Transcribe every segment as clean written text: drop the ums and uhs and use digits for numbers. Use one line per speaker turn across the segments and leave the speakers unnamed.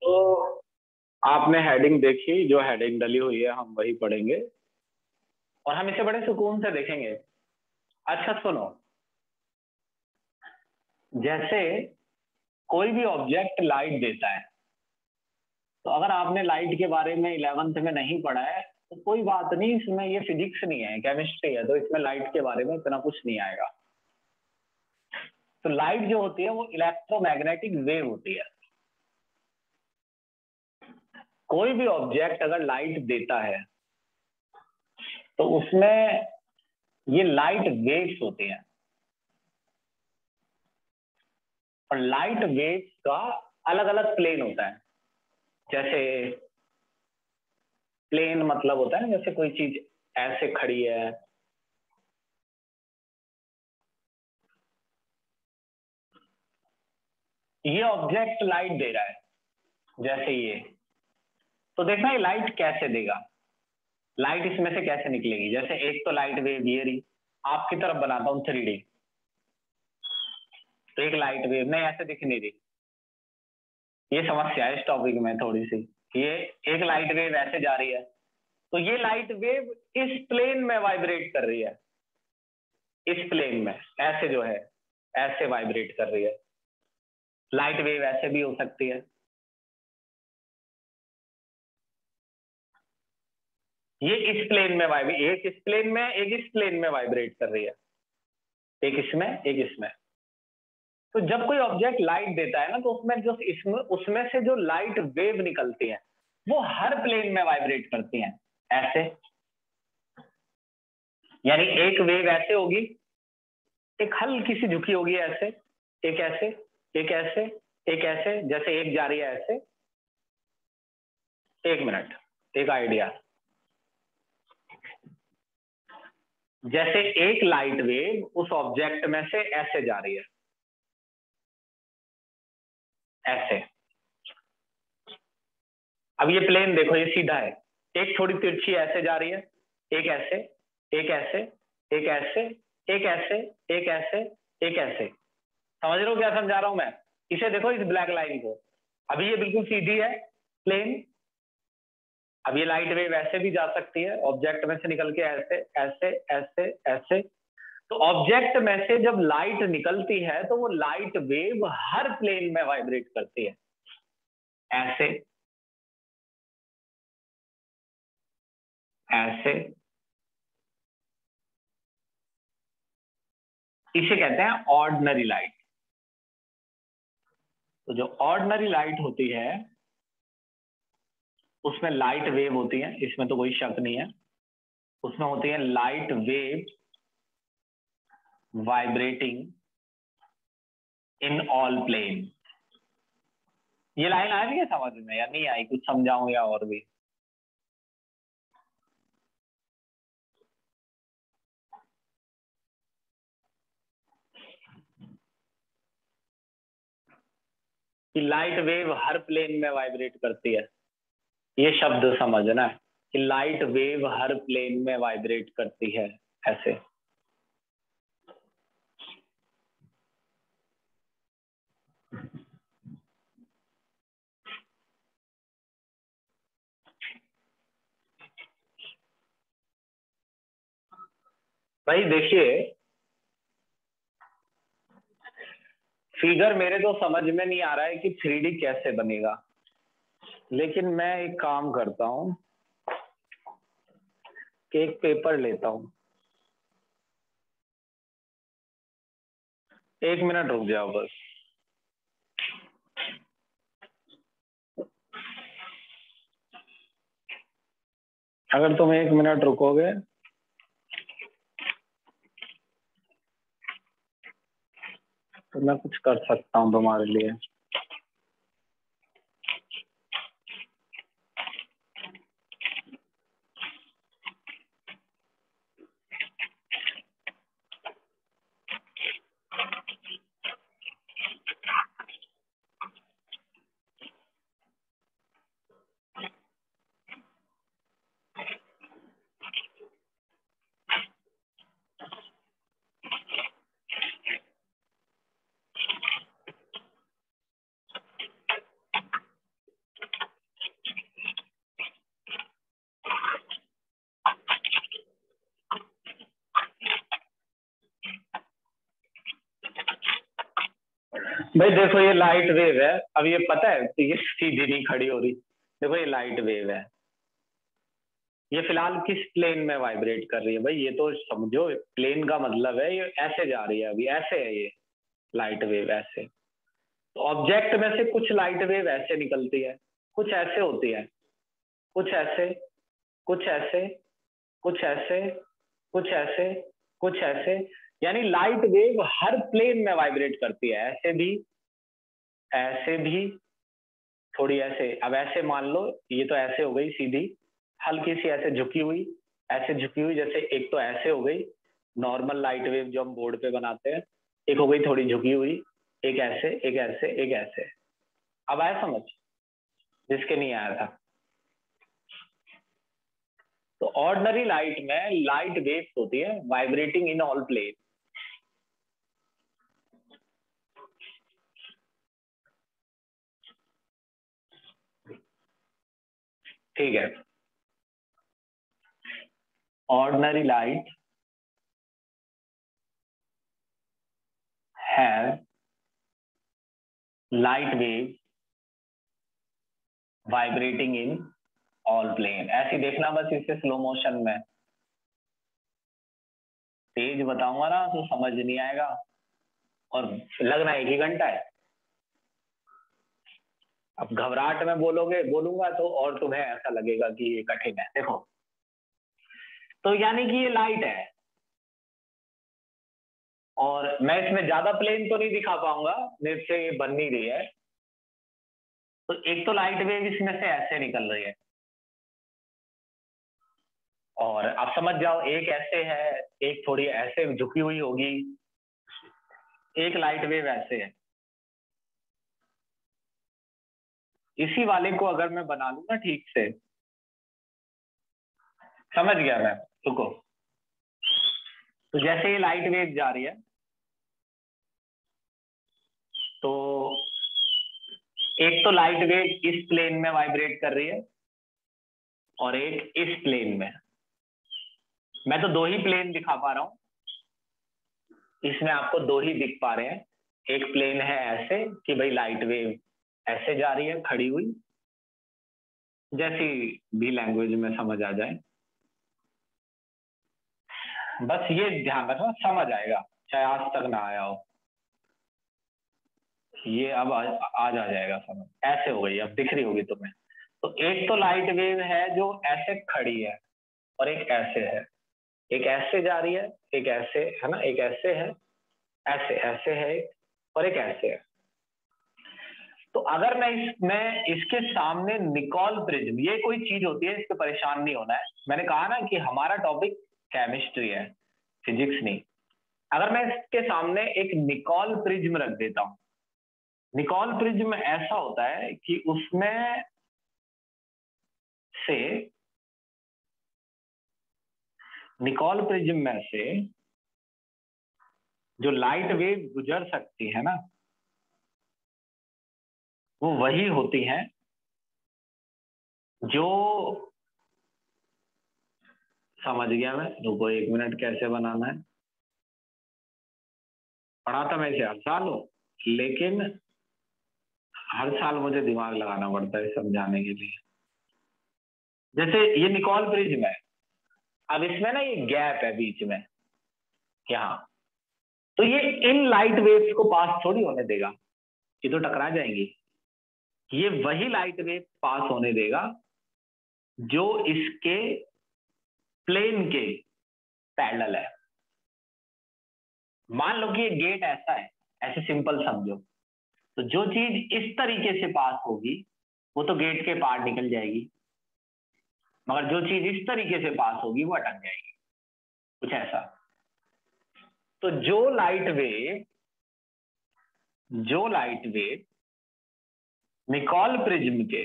तो आपने हेडिंग देखी, जो हेडिंग डली हुई है हम वही पढ़ेंगे और हम इसे बड़े सुकून से देखेंगे। अच्छा सुनो, जैसे कोई भी ऑब्जेक्ट लाइट देता है, तो अगर आपने लाइट के बारे में 11th में नहीं पढ़ा है तो कोई बात नहीं, इसमें ये फिजिक्स नहीं है, केमिस्ट्री है, तो इसमें लाइट के बारे में इतना कुछ नहीं आएगा। तो लाइट जो होती है वो इलेक्ट्रोमैग्नेटिक वेव होती है। कोई भी ऑब्जेक्ट अगर लाइट देता है तो उसमें ये लाइट वेव्स होती हैं, और लाइट वेव्स का अलग अलग प्लेन होता है। जैसे प्लेन मतलब होता है ना, जैसे कोई चीज ऐसे खड़ी है, ये ऑब्जेक्ट लाइट दे रहा है जैसे ये, तो देखना ये लाइट कैसे देगा, लाइट इसमें से कैसे निकलेगी। जैसे एक तो लाइट वेव ये रही, आपकी तरफ बनाता हूँ 3D, तो एक लाइट वेव नहीं ऐसे दिख नहीं रही, ये समस्या है इस टॉपिक में थोड़ी सी। ये एक लाइट वेव ऐसे जा रही है, तो ये लाइट वेव इस प्लेन में वाइब्रेट कर रही है, इस प्लेन में ऐसे जो है ऐसे वाइब्रेट कर रही है। लाइट वेव ऐसे भी हो सकती है, ये इस प्लेन में वाइब्रेट, एक इस प्लेन में एक इस प्लेन में वाइब्रेट कर रही है, एक इसमें एक इसमें। तो जब कोई ऑब्जेक्ट लाइट देता है ना, तो उसमें जो इसमें उसमें से जो लाइट वेव निकलती है वो हर प्लेन में वाइब्रेट करती हैं ऐसे। यानी एक वेव ऐसे होगी, एक हल्की सी झुकी होगी ऐसे, एक ऐसे, एक ऐसे, एक ऐसे, जैसे एक जा रही है ऐसे। एक मिनट, एक आइडिया, जैसे एक लाइट वेव उस ऑब्जेक्ट में से ऐसे जा रही है, ऐसे। अब ये प्लेन देखो, ये सीधा है, एक थोड़ी तिरछी ऐसे जा रही है, एक ऐसे, एक ऐसे, एक ऐसे, एक ऐसे, एक ऐसे, एक ऐसे। समझ रहे हो क्या समझा रहा हूं मैं? इसे देखो, इस ब्लैक लाइन को, अभी ये बिल्कुल सीधी है प्लेन। अब ये लाइट वेव ऐसे भी जा सकती है ऑब्जेक्ट में से निकल के, ऐसे ऐसे ऐसे ऐसे। तो ऑब्जेक्ट में से जब लाइट निकलती है तो वो लाइट वेव हर प्लेन में वाइब्रेट करती है ऐसे, ऐसे। इसे कहते हैं ऑर्डिनरी लाइट। तो जो ऑर्डिनरी लाइट होती है उसमें लाइट वेव होती है, इसमें तो कोई शक नहीं है। उसमें होती है light wave vibrating in all plane. ये लाइन आ रही है समझ में या नहीं आई? कुछ समझाऊं या और भी? कि लाइट वेव हर प्लेन में वाइब्रेट करती है, ये शब्द समझना है कि लाइट वेव हर प्लेन में वाइब्रेट करती है ऐसे। भाई देखिए, फिगर मेरे तो समझ में नहीं आ रहा है कि 3D कैसे बनेगा, लेकिन मैं एक काम करता हूं कि एक पेपर लेता हूं। 1 मिनट रुक जाओ बस। अगर तुम 1 मिनट रुकोगे तो मैं कुछ कर सकता हूँ तुम्हारे लिए। भाई देखो ये लाइट वेव है, अब ये पता है तो ये सीधी नहीं खड़ी हो रही। देखो ये लाइट वेव है, ये फिलहाल किस प्लेन में वाइब्रेट कर रही है भाई, ये तो समझो। प्लेन का मतलब है ये ऐसे जा रही है, अभी ऐसे है ये लाइट वेव, ऐसे। तो ऑब्जेक्ट में से कुछ लाइट वेव ऐसे निकलती है, कुछ ऐसे होती है, कुछ ऐसे, कुछ ऐसे, कुछ ऐसे, कुछ ऐसे, कुछ ऐसे। यानी लाइट वेव हर प्लेन में वाइब्रेट करती है, ऐसे भी, ऐसे भी, थोड़ी ऐसे। अब ऐसे मान लो ये तो ऐसे हो गई सीधी, हल्की सी ऐसे झुकी हुई, ऐसे झुकी हुई, जैसे एक तो ऐसे हो गई नॉर्मल लाइट वेव जो हम बोर्ड पे बनाते हैं, एक हो गई थोड़ी झुकी हुई, एक ऐसे, एक ऐसे, एक ऐसे। अब आया समझ, जिसके नहीं आया था। तो ऑर्डिनरी लाइट में लाइट वेव्स होती है वाइब्रेटिंग इन ऑल प्लेन। ठीक है, ordinary light have light wave vibrating in all plane. ऐसे देखना बस इसे स्लो मोशन में, तेज बताऊंगा ना तो समझ नहीं आएगा, और लगना 1 ही घंटा है। अब घबराहट में बोलोगे, बोलूंगा तो और तुम्हें ऐसा लगेगा कि ये कठिन है। देखो, तो यानी कि ये लाइट है, और मैं इसमें ज्यादा प्लेन तो नहीं दिखा पाऊंगा, मेरे से ये बन नहीं रही है। तो एक तो लाइट वेव इसमें से ऐसे निकल रही है, और आप समझ जाओ एक ऐसे है, एक थोड़ी ऐसे झुकी हुई होगी, एक लाइट वेव ऐसे है। इसी वाले को अगर मैं बना लूं ना ठीक से, समझ गया मैं, रुको। तो जैसे ये लाइट वेव जा रही है, तो एक तो लाइट वेव इस प्लेन में वाइब्रेट कर रही है, और एक इस प्लेन में। मैं तो दो ही प्लेन दिखा पा रहा हूं, इसमें आपको दो ही दिख पा रहे हैं। एक प्लेन है ऐसे कि भाई लाइट वेव ऐसे जा रही है खड़ी हुई, जैसी भी लैंग्वेज में समझ आ जाए, बस ये ध्यान रखना समझ आएगा, चाहे आज तक ना आया हो। ये अब आज आ जाएगा समझ, ऐसे हो गई, अब दिख रही होगी तुम्हें। तो एक तो लाइट वेव है जो ऐसे खड़ी है, और एक ऐसे है, एक ऐसे जा रही है, एक ऐसे है ना, एक ऐसे है, ऐसे ऐसे है, और एक ऐसे है। तो अगर मैं इसके सामने निकोल प्रिज्म, ये कोई चीज होती है, इससे परेशान नहीं होना है। मैंने कहा ना कि हमारा टॉपिक केमिस्ट्री है, फिजिक्स नहीं। अगर मैं इसके सामने एक निकोल प्रिज्म रख देता हूं, निकोल प्रिज्म ऐसा होता है कि उसमें से, निकोल प्रिज्म में से जो लाइट वेव गुजर सकती है ना, वो वही होती हैं जो, समझ गया मैं, रुको 1 मिनट, कैसे बनाना है। पढ़ाता मैं इसे हर साल हूँ, लेकिन हर साल मुझे दिमाग लगाना पड़ता है समझाने के लिए। जैसे ये निकोल प्रिज्म है, अब इसमें ना ये गैप है बीच में यहाँ, तो ये इन लाइट वेव्स को पास थोड़ी होने देगा, ये तो टकरा जाएंगी। ये वही लाइट वेव पास होने देगा जो इसके प्लेन के पैरेलल है। मान लो कि ये गेट ऐसा है, ऐसे सिंपल समझो, तो जो चीज इस तरीके से पास होगी वो तो गेट के पार निकल जाएगी, मगर जो चीज इस तरीके से पास होगी वो अटक जाएगी, कुछ ऐसा। तो जो लाइट वेव निकोल प्रिज्म के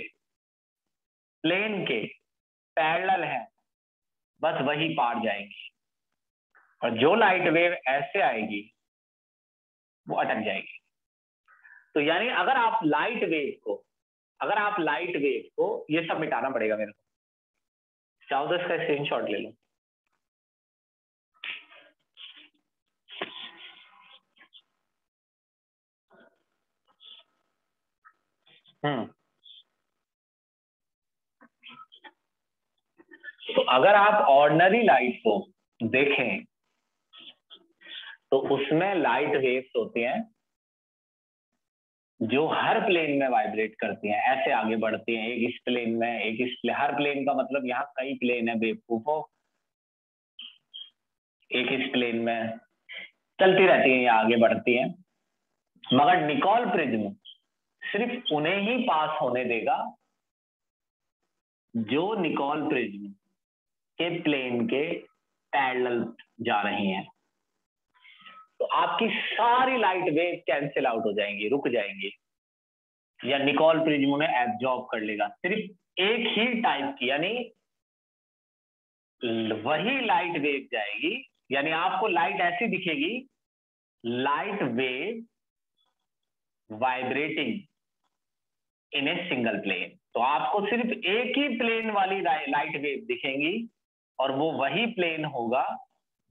प्लेन के पैरेलल है, बस वही पार जाएगी, और जो लाइट वेव ऐसे आएगी वो अटक जाएगी। तो यानी अगर आप लाइट वेव को, ये सब मिटाना पड़ेगा मेरे को, चाहो तो इसका स्क्रीनशॉट ले लो। तो अगर आप ऑर्डिनरी लाइट को देखें तो उसमें लाइट वेव्स होती हैं जो हर प्लेन में वाइब्रेट करती हैं, ऐसे आगे बढ़ती हैं, एक इस प्लेन में, एक इस प्लेन, हर प्लेन का मतलब यहाँ कई प्लेन है बेवकूफो, एक इस प्लेन में चलती रहती है, यहाँ आगे बढ़ती हैं। मगर निकोल प्रिज्म सिर्फ उन्हें ही पास होने देगा जो निकोल प्रिज्म के प्लेन के पैरेलल जा रही हैं। तो आपकी सारी लाइट वेव कैंसिल आउट हो जाएंगी, रुक जाएंगी, या निकोल प्रिज्म उन्हें एब्जॉर्ब कर लेगा। सिर्फ एक ही टाइप की, यानी वही लाइट वेव जाएगी, यानी आपको लाइट ऐसी दिखेगी, light wave vibrating in a single plane. तो आपको सिर्फ एक ही प्लेन वाली लाइट वेव दिखेंगी और वो वही प्लेन होगा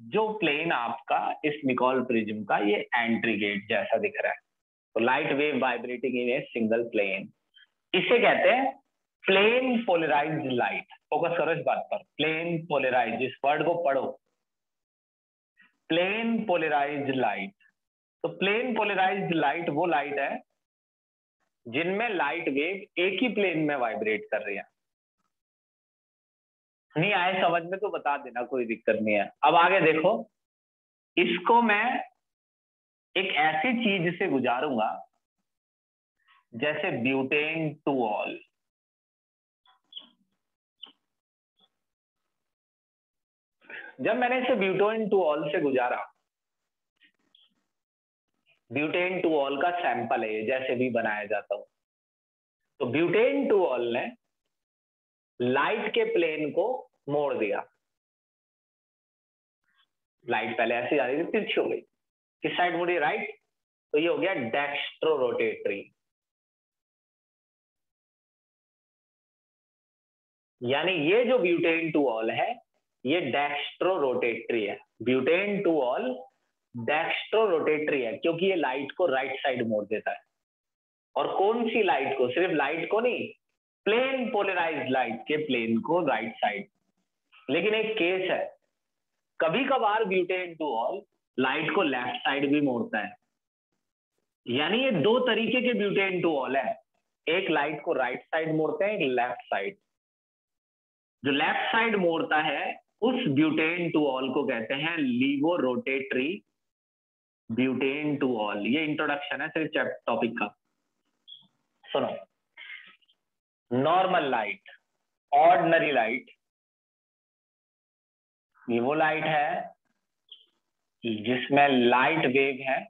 जो प्लेन आपका इस निकोल प्रिज्म का ये एंट्री गेट जैसा दिख रहा है। तो light wave vibrating in a single plane, इसे कहते हैं प्लेन पोलराइज्ड लाइट। फोकस करो इस बात पर, प्लेन पोलराइज्ड, इस वर्ड को पढ़ो, प्लेन पोलराइज्ड लाइट। तो प्लेन पोलराइज्ड लाइट वो लाइट है जिनमें लाइट वेव एक ही प्लेन में वाइब्रेट कर रही है। नहीं आए समझ में तो बता देना, कोई दिक्कत नहीं है। अब आगे देखो, इसको मैं एक ऐसी चीज से गुजारूंगा जैसे ब्यूटेन टू ऑल। जब मैंने इसे ब्यूटेन टू ऑल से गुजारा, ब्यूटेन टू ऑल का सैंपल है जैसे भी बनाया जाता हो, तो ब्यूटेन टू ऑल ने लाइट के प्लेन को मोड़ दिया। लाइट पहले ऐसे जा रही थी, तिरछी हो गई, किस साइड मुड़ी? राइट। तो ये हो गया डेक्स्ट्रो रोटेटरी, यानी ये जो ब्यूटेन टू ऑल है ये डेक्स्ट्रो रोटेटरी है। Butane two ol dextro rotatory है क्योंकि ये लाइट को राइट साइड मोड़ देता है। और कौन सी लाइट को? सिर्फ लाइट को नहीं, प्लेन पोलराइज्ड लाइट के प्लेन को राइट साइड। लेकिन एक केस है, कभी कभार ब्यूटेन टू ऑल लाइट को लेफ्ट साइड भी मोड़ता है। यानी ये दो तरीके के ब्यूटेन टू ऑल है, एक लाइट को राइट साइड मोड़ते हैं, एक लेफ्ट साइड। जो लेफ्ट साइड मोड़ता है उस ब्यूटेन टू ऑल को कहते हैं levo rotatory butane two ol. ये इंट्रोडक्शन है सिर्फ टॉपिक का। सुनो, नॉर्मल लाइट, ऑर्डिनरी लाइट, ये वो लाइट है जिसमें लाइट वेव है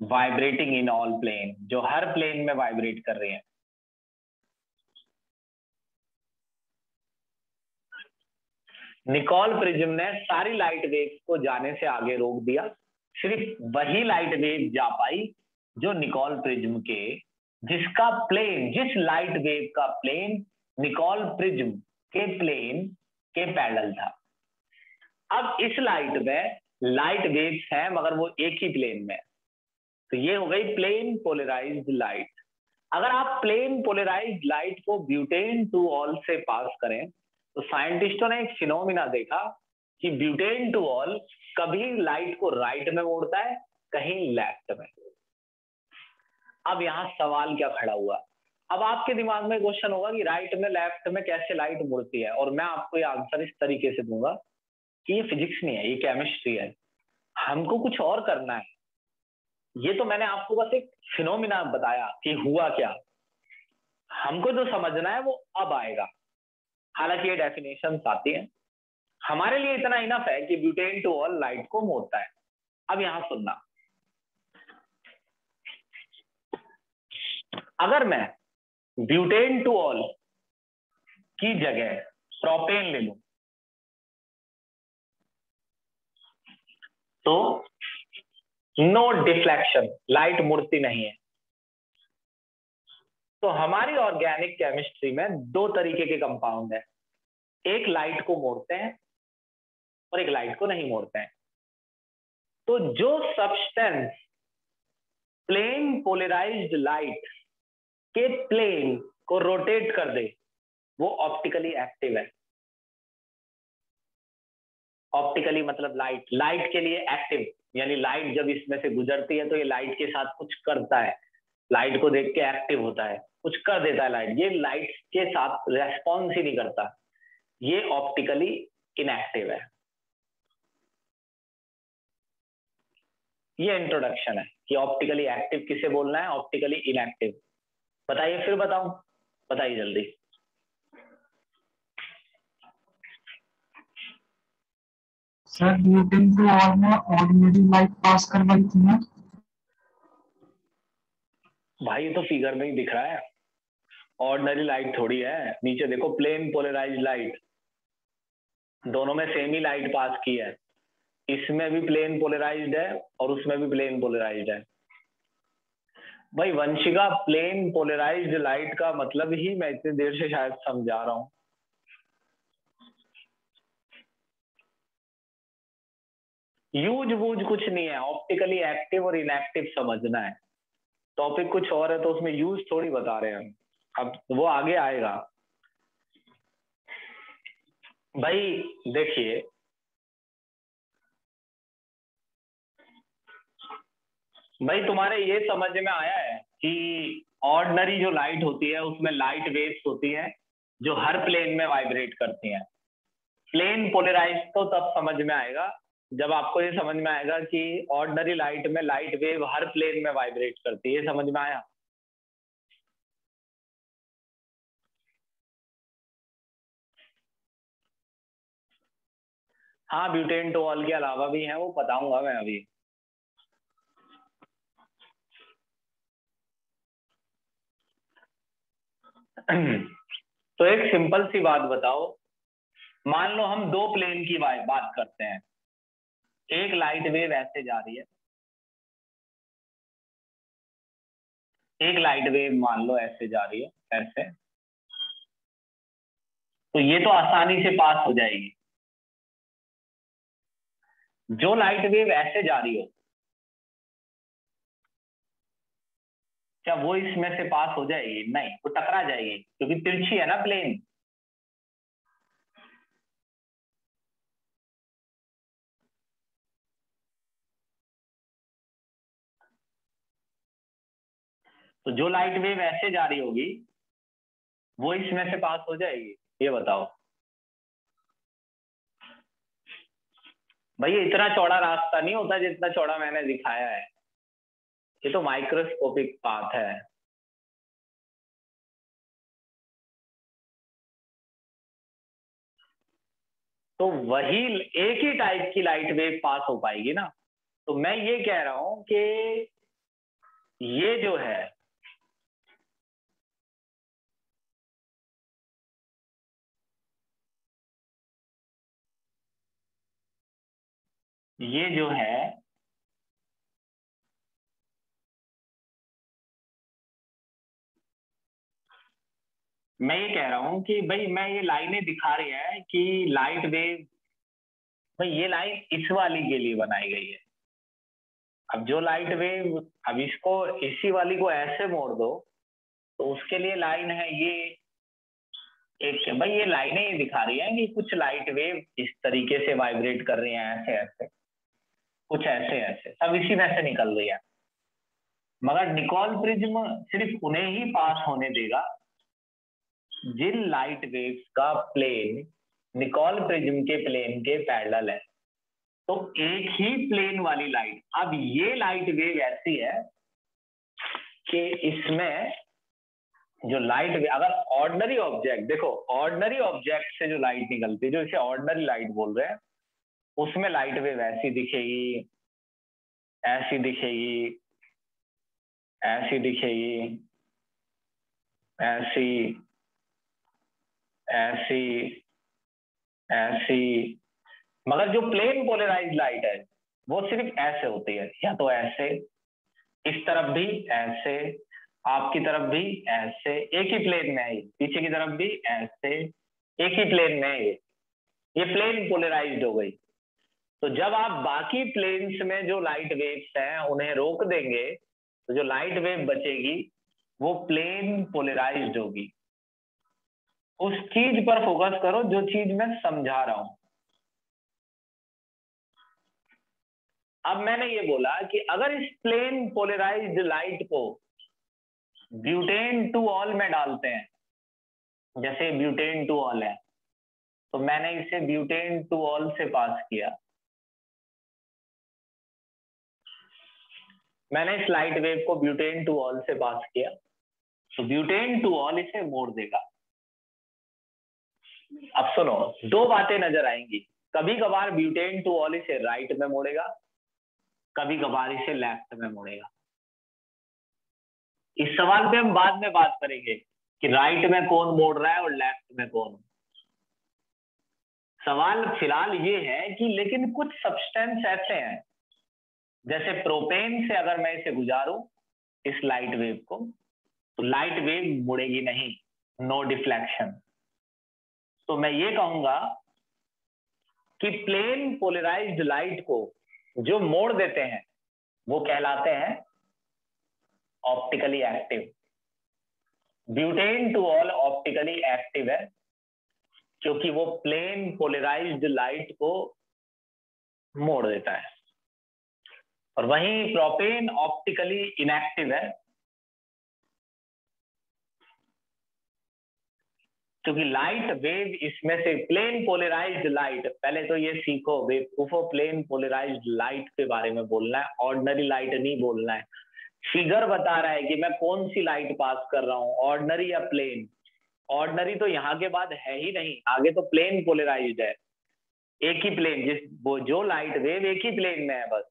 वाइब्रेटिंग इन ऑल प्लेन, जो हर प्लेन में वाइब्रेट कर रही है। निकोल प्रिज्म ने सारी लाइट वेव्स को जाने से आगे रोक दिया, सिर्फ वही लाइट वेव जा पाई जो निकोल प्रिज्म के, जिसका प्लेन, जिस लाइट वेव का प्लेन निकोल प्रिज्म के प्लेन के पैरेलल था। अब इस लाइट में लाइट वेव्स हैं मगर वो एक ही प्लेन में, तो ये हो गई प्लेन पोलराइज्ड लाइट। अगर आप प्लेन पोलराइज्ड लाइट को ब्यूटेन टू ऑल से पास करें तो साइंटिस्टों ने एक फिनोमिना देखा कि ब्यूटेन टू ऑल कभी लाइट को राइट में मोड़ता है, कहीं लेफ्ट में। अब यहां सवाल क्या खड़ा हुआ? अब आपके दिमाग में क्वेश्चन होगा कि राइट में लेफ्ट में कैसे लाइट मुड़ती है, और मैं आपको ये आंसर इस तरीके से दूंगा कि ये फिजिक्स नहीं है, ये केमिस्ट्री है, हमको कुछ और करना है। ये तो मैंने आपको बस एक फिनोमिना बताया कि हुआ क्या, हमको जो समझना है वो अब आएगा। हालांकि ये डेफिनेशंस आती हैं, हमारे लिए इतना इनफ है कि ब्यूटेन टू ऑल लाइट को मोड़ता है। अब यहां सुनना, अगर मैं ब्यूटेन टू ऑल की जगह प्रोपेन ले लूं तो नो डिफ्लेक्शन, लाइट मुड़ती नहीं है। तो हमारी ऑर्गेनिक केमिस्ट्री में दो तरीके के कंपाउंड है, एक लाइट को मोड़ते हैं और एक लाइट को नहीं मोड़ते हैं। तो जो सब्सटेंस प्लेन पोलराइज्ड लाइट के प्लेन को रोटेट कर दे, वो ऑप्टिकली एक्टिव है। ऑप्टिकली मतलब लाइट, लाइट के लिए एक्टिव, यानी लाइट जब इसमें से गुजरती है तो ये लाइट के साथ कुछ करता है, लाइट को देख के एक्टिव होता है, कुछ कर देता है लाइट। ये लाइट के साथ रेस्पॉन्स ही नहीं करता, ये ऑप्टिकली इनएक्टिव है। ये इंट्रोडक्शन है कि ऑप्टिकली एक्टिव किसे बोलना है, ऑप्टिकली इनएक्टिव। बताइए, फिर बताऊं? बताइए जल्दी।
Sir Newton ordinary light pass करवाई थी ना?
भाई ये तो फिगर में ही दिख रहा है, ऑर्डिनरी लाइट थोड़ी है। नीचे देखो, प्लेन पोलराइज्ड लाइट, दोनों में सेम ही लाइट पास की है। इसमें भी प्लेन पोलराइज्ड है और उसमें भी प्लेन पोलराइज्ड है। भाई वंशिका, प्लेन पोलराइज्ड लाइट का मतलब ही मैं इतनी देर से शायद समझा रहा हूं। यूज वूज कुछ नहीं है, ऑप्टिकली एक्टिव और इनएक्टिव समझना है। टॉपिक कुछ और है तो उसमें यूज थोड़ी बता रहे हैं हम, अब वो आगे आएगा। भाई देखिए, भाई तुम्हारे ये समझ में आया है कि ऑर्डिनरी जो लाइट होती है उसमें लाइट वेव्स होती है जो हर प्लेन में वाइब्रेट करती हैं। प्लेन पोलराइज तो तब समझ में आएगा जब आपको ये समझ में आएगा कि ऑर्डिनरी लाइट में लाइट वेव हर प्लेन में वाइब्रेट करती है। ये समझ में आया? हाँ, ब्यूटेन टोल के अलावा भी है, वो बताऊंगा मैं अभी। तो एक सिंपल सी बात बताओ, मान लो हम दो प्लेन की बात करते हैं। एक लाइट वेव ऐसे जा रही है, एक लाइट वेव मान लो ऐसे जा रही है, ऐसे, तो ये तो आसानी से पास हो जाएगी। जो लाइट वेव ऐसे जा रही हो, क्या वो इसमें से पास हो जाएगी? नहीं, वो टकरा जाएगी क्योंकि तिरछी है ना प्लेन। तो जो लाइट वेव ऐसे जा रही होगी वो इसमें से पास हो जाएगी? ये बताओ। भाई इतना चौड़ा रास्ता नहीं होता जितना चौड़ा मैंने दिखाया है, ये तो माइक्रोस्कोपिक पाथ है। तो वही एक ही टाइप की लाइट वेव पास हो पाएगी ना। तो मैं ये कह रहा हूं कि ये जो है, ये जो है, मैं ये कह रहा हूं कि भाई मैं ये लाइनें दिखा रही है कि लाइट वेव, भाई ये लाइन इस वाली के लिए बनाई गई है। अब जो लाइट वेव, अब इसको इसी वाली को ऐसे मोड़ दो तो उसके लिए लाइन है ये एक। भाई ये लाइनें ये दिखा रही हैं कि कुछ लाइट वेव इस तरीके से वाइब्रेट कर रही हैं, ऐसे ऐसे, कुछ ऐसे ऐसे, सब इसी में से निकल रही है। मगर निकोल प्रिज्म सिर्फ उन्हें ही पास होने देगा जिन लाइट वेव्स का प्लेन निकोल प्रिज्म के प्लेन के पैरेलल है। तो एक ही प्लेन वाली लाइट, अब ये लाइट वेव ऐसी है कि इसमें जो लाइट वेव, अगर ऑर्डिनरी ऑब्जेक्ट, देखो ऑर्डिनरी ऑब्जेक्ट से जो लाइट निकलती है, जो इसे ऑर्डिनरी लाइट बोल रहे हैं, उसमें लाइट वेव ऐसी दिखेगी, ऐसी दिखेगी, ऐसी दिखेगी, ऐसी, ऐसी, ऐसी। मगर जो प्लेन पोलराइज्ड लाइट है वो सिर्फ ऐसे होती है, या तो ऐसे, इस तरफ भी ऐसे, आपकी तरफ भी ऐसे, एक ही प्लेन में है, पीछे की तरफ भी ऐसे, एक ही प्लेन में है। ये प्लेन पोलराइज्ड हो गई। तो जब आप बाकी प्लेन्स में जो लाइट वेव्स हैं उन्हें रोक देंगे तो जो लाइट वेव बचेगी वो प्लेन पोलराइज्ड होगी। उस चीज पर फोकस करो जो चीज मैं समझा रहा हूं। अब मैंने ये बोला कि अगर इस प्लेन पोलराइज्ड लाइट को ब्यूटेन टू ऑल में डालते हैं, जैसे ब्यूटेन टू ऑल है, तो मैंने इसे ब्यूटेन टू ऑल से पास किया, मैंने इस लाइट वेव को ब्यूटेन टू ऑल से पास किया, तो ब्यूटेन टू ऑल इसे मोड़ देगा। अब सुनो, दो बातें नजर आएंगी। कभी कभार ब्यूटेन टू ऑल इसे राइट में मोड़ेगा, कभी कभार इसे लेफ्ट में मोड़ेगा। इस सवाल पे हम बाद में बात करेंगे कि राइट में कौन मोड़ रहा है और लेफ्ट में कौन। सवाल फिलहाल ये है कि लेकिन कुछ सब्सटेंस ऐसे हैं, जैसे प्रोपेन से अगर मैं इसे गुजारूं इस लाइट वेव को, तो लाइट वेव मुड़ेगी नहीं, नो डिफ्लेक्शन। तो मैं ये कहूंगा कि प्लेन पोलराइज्ड लाइट को जो मोड़ देते हैं वो कहलाते हैं optically active. Butane two all optically active है क्योंकि वो प्लेन पोलराइज्ड लाइट को मोड़ देता है, और वहीं प्रोपेन ऑप्टिकली इनएक्टिव है क्योंकि लाइट वेव इसमें से प्लेन पोलराइज्ड लाइट, पहले तो ये सीखो बेवकूफो, प्लेन पोलराइज्ड लाइट के बारे में बोलना है, ऑर्डिनरी लाइट नहीं बोलना है। फिगर बता रहा है कि मैं कौन सी लाइट पास कर रहा हूं, ऑर्डिनरी या प्लेन। ऑर्डिनरी तो यहाँ के बाद है ही नहीं, आगे तो प्लेन पोलराइज्ड है, एक ही प्लेन, जिस वो जो लाइट वेव एक ही प्लेन में है बस,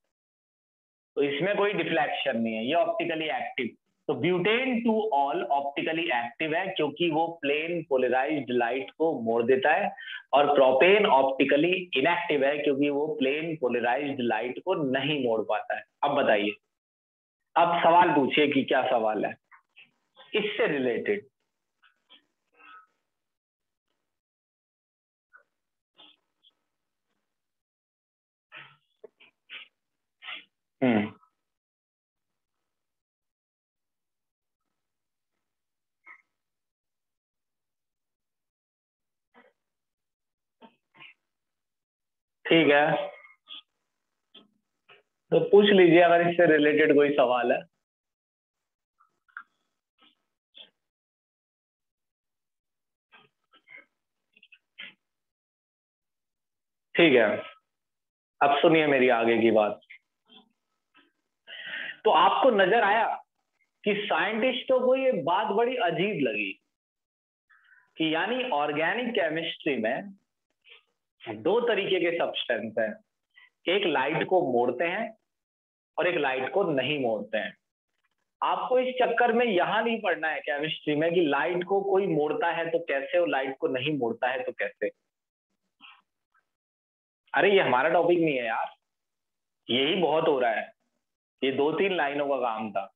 तो इसमें कोई डिफ्लेक्शन नहीं है, ये ऑप्टिकली एक्टिव। तो butane two all optically active है क्योंकि वो प्लेन पोलराइज्ड लाइट को मोड़ देता है, और प्रोपेन ऑप्टिकली इनएक्टिव है क्योंकि वो प्लेन पोलराइज्ड लाइट को नहीं मोड़ पाता है। अब बताइए, अब सवाल पूछिए कि क्या सवाल है इससे रिलेटेड। ठीक है, तो पूछ लीजिए अगर इससे रिलेटेड कोई सवाल है। ठीक है, अब सुनिए मेरी आगे की बात। तो आपको नजर आया कि साइंटिस्टों को ये बात बड़ी अजीब लगी कि यानी ऑर्गेनिक केमिस्ट्री में दो तरीके के सब्सटेंस हैं, एक लाइट को मोड़ते हैं और एक लाइट को नहीं मोड़ते हैं। आपको इस चक्कर में यहां नहीं पढ़ना है केमिस्ट्री में कि लाइट को कोई मोड़ता है तो कैसे और लाइट को नहीं मोड़ता है तो कैसे। अरे ये हमारा टॉपिक नहीं है यार, यही बहुत हो रहा है, ये 2-3 लाइनों का काम था।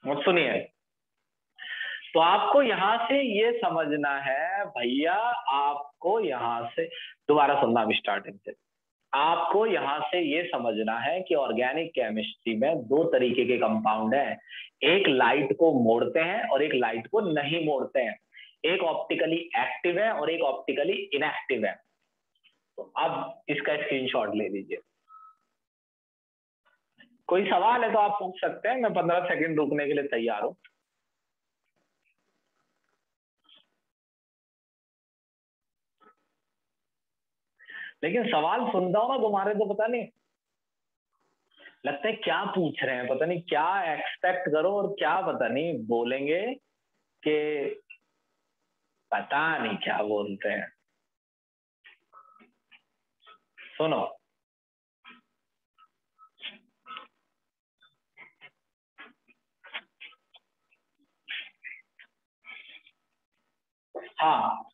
मुझे सुनिए, तो आपको यहां से ये समझना है भैया, आपको यहां से दोबारा सुनना अभी स्टार्टिंग से, आपको यहां से ये समझना है कि ऑर्गेनिक केमिस्ट्री में दो तरीके के कंपाउंड हैं, एक लाइट को मोड़ते हैं और एक लाइट को नहीं मोड़ते हैं, एक ऑप्टिकली एक्टिव है और एक ऑप्टिकली इनएक्टिव है। तो अब इसका स्क्रीनशॉट ले लीजिए। कोई सवाल है तो आप पूछ सकते हैं, मैं 15 सेकंड रुकने के लिए तैयार हूं। लेकिन सवाल सुनता हूं ना तुम्हारे, तो पता नहीं लगता है क्या पूछ रहे हैं, पता नहीं क्या एक्सपेक्ट करो और क्या पता नहीं बोलेंगे कि पता नहीं क्या बोलते हैं। सुनो, हाँ,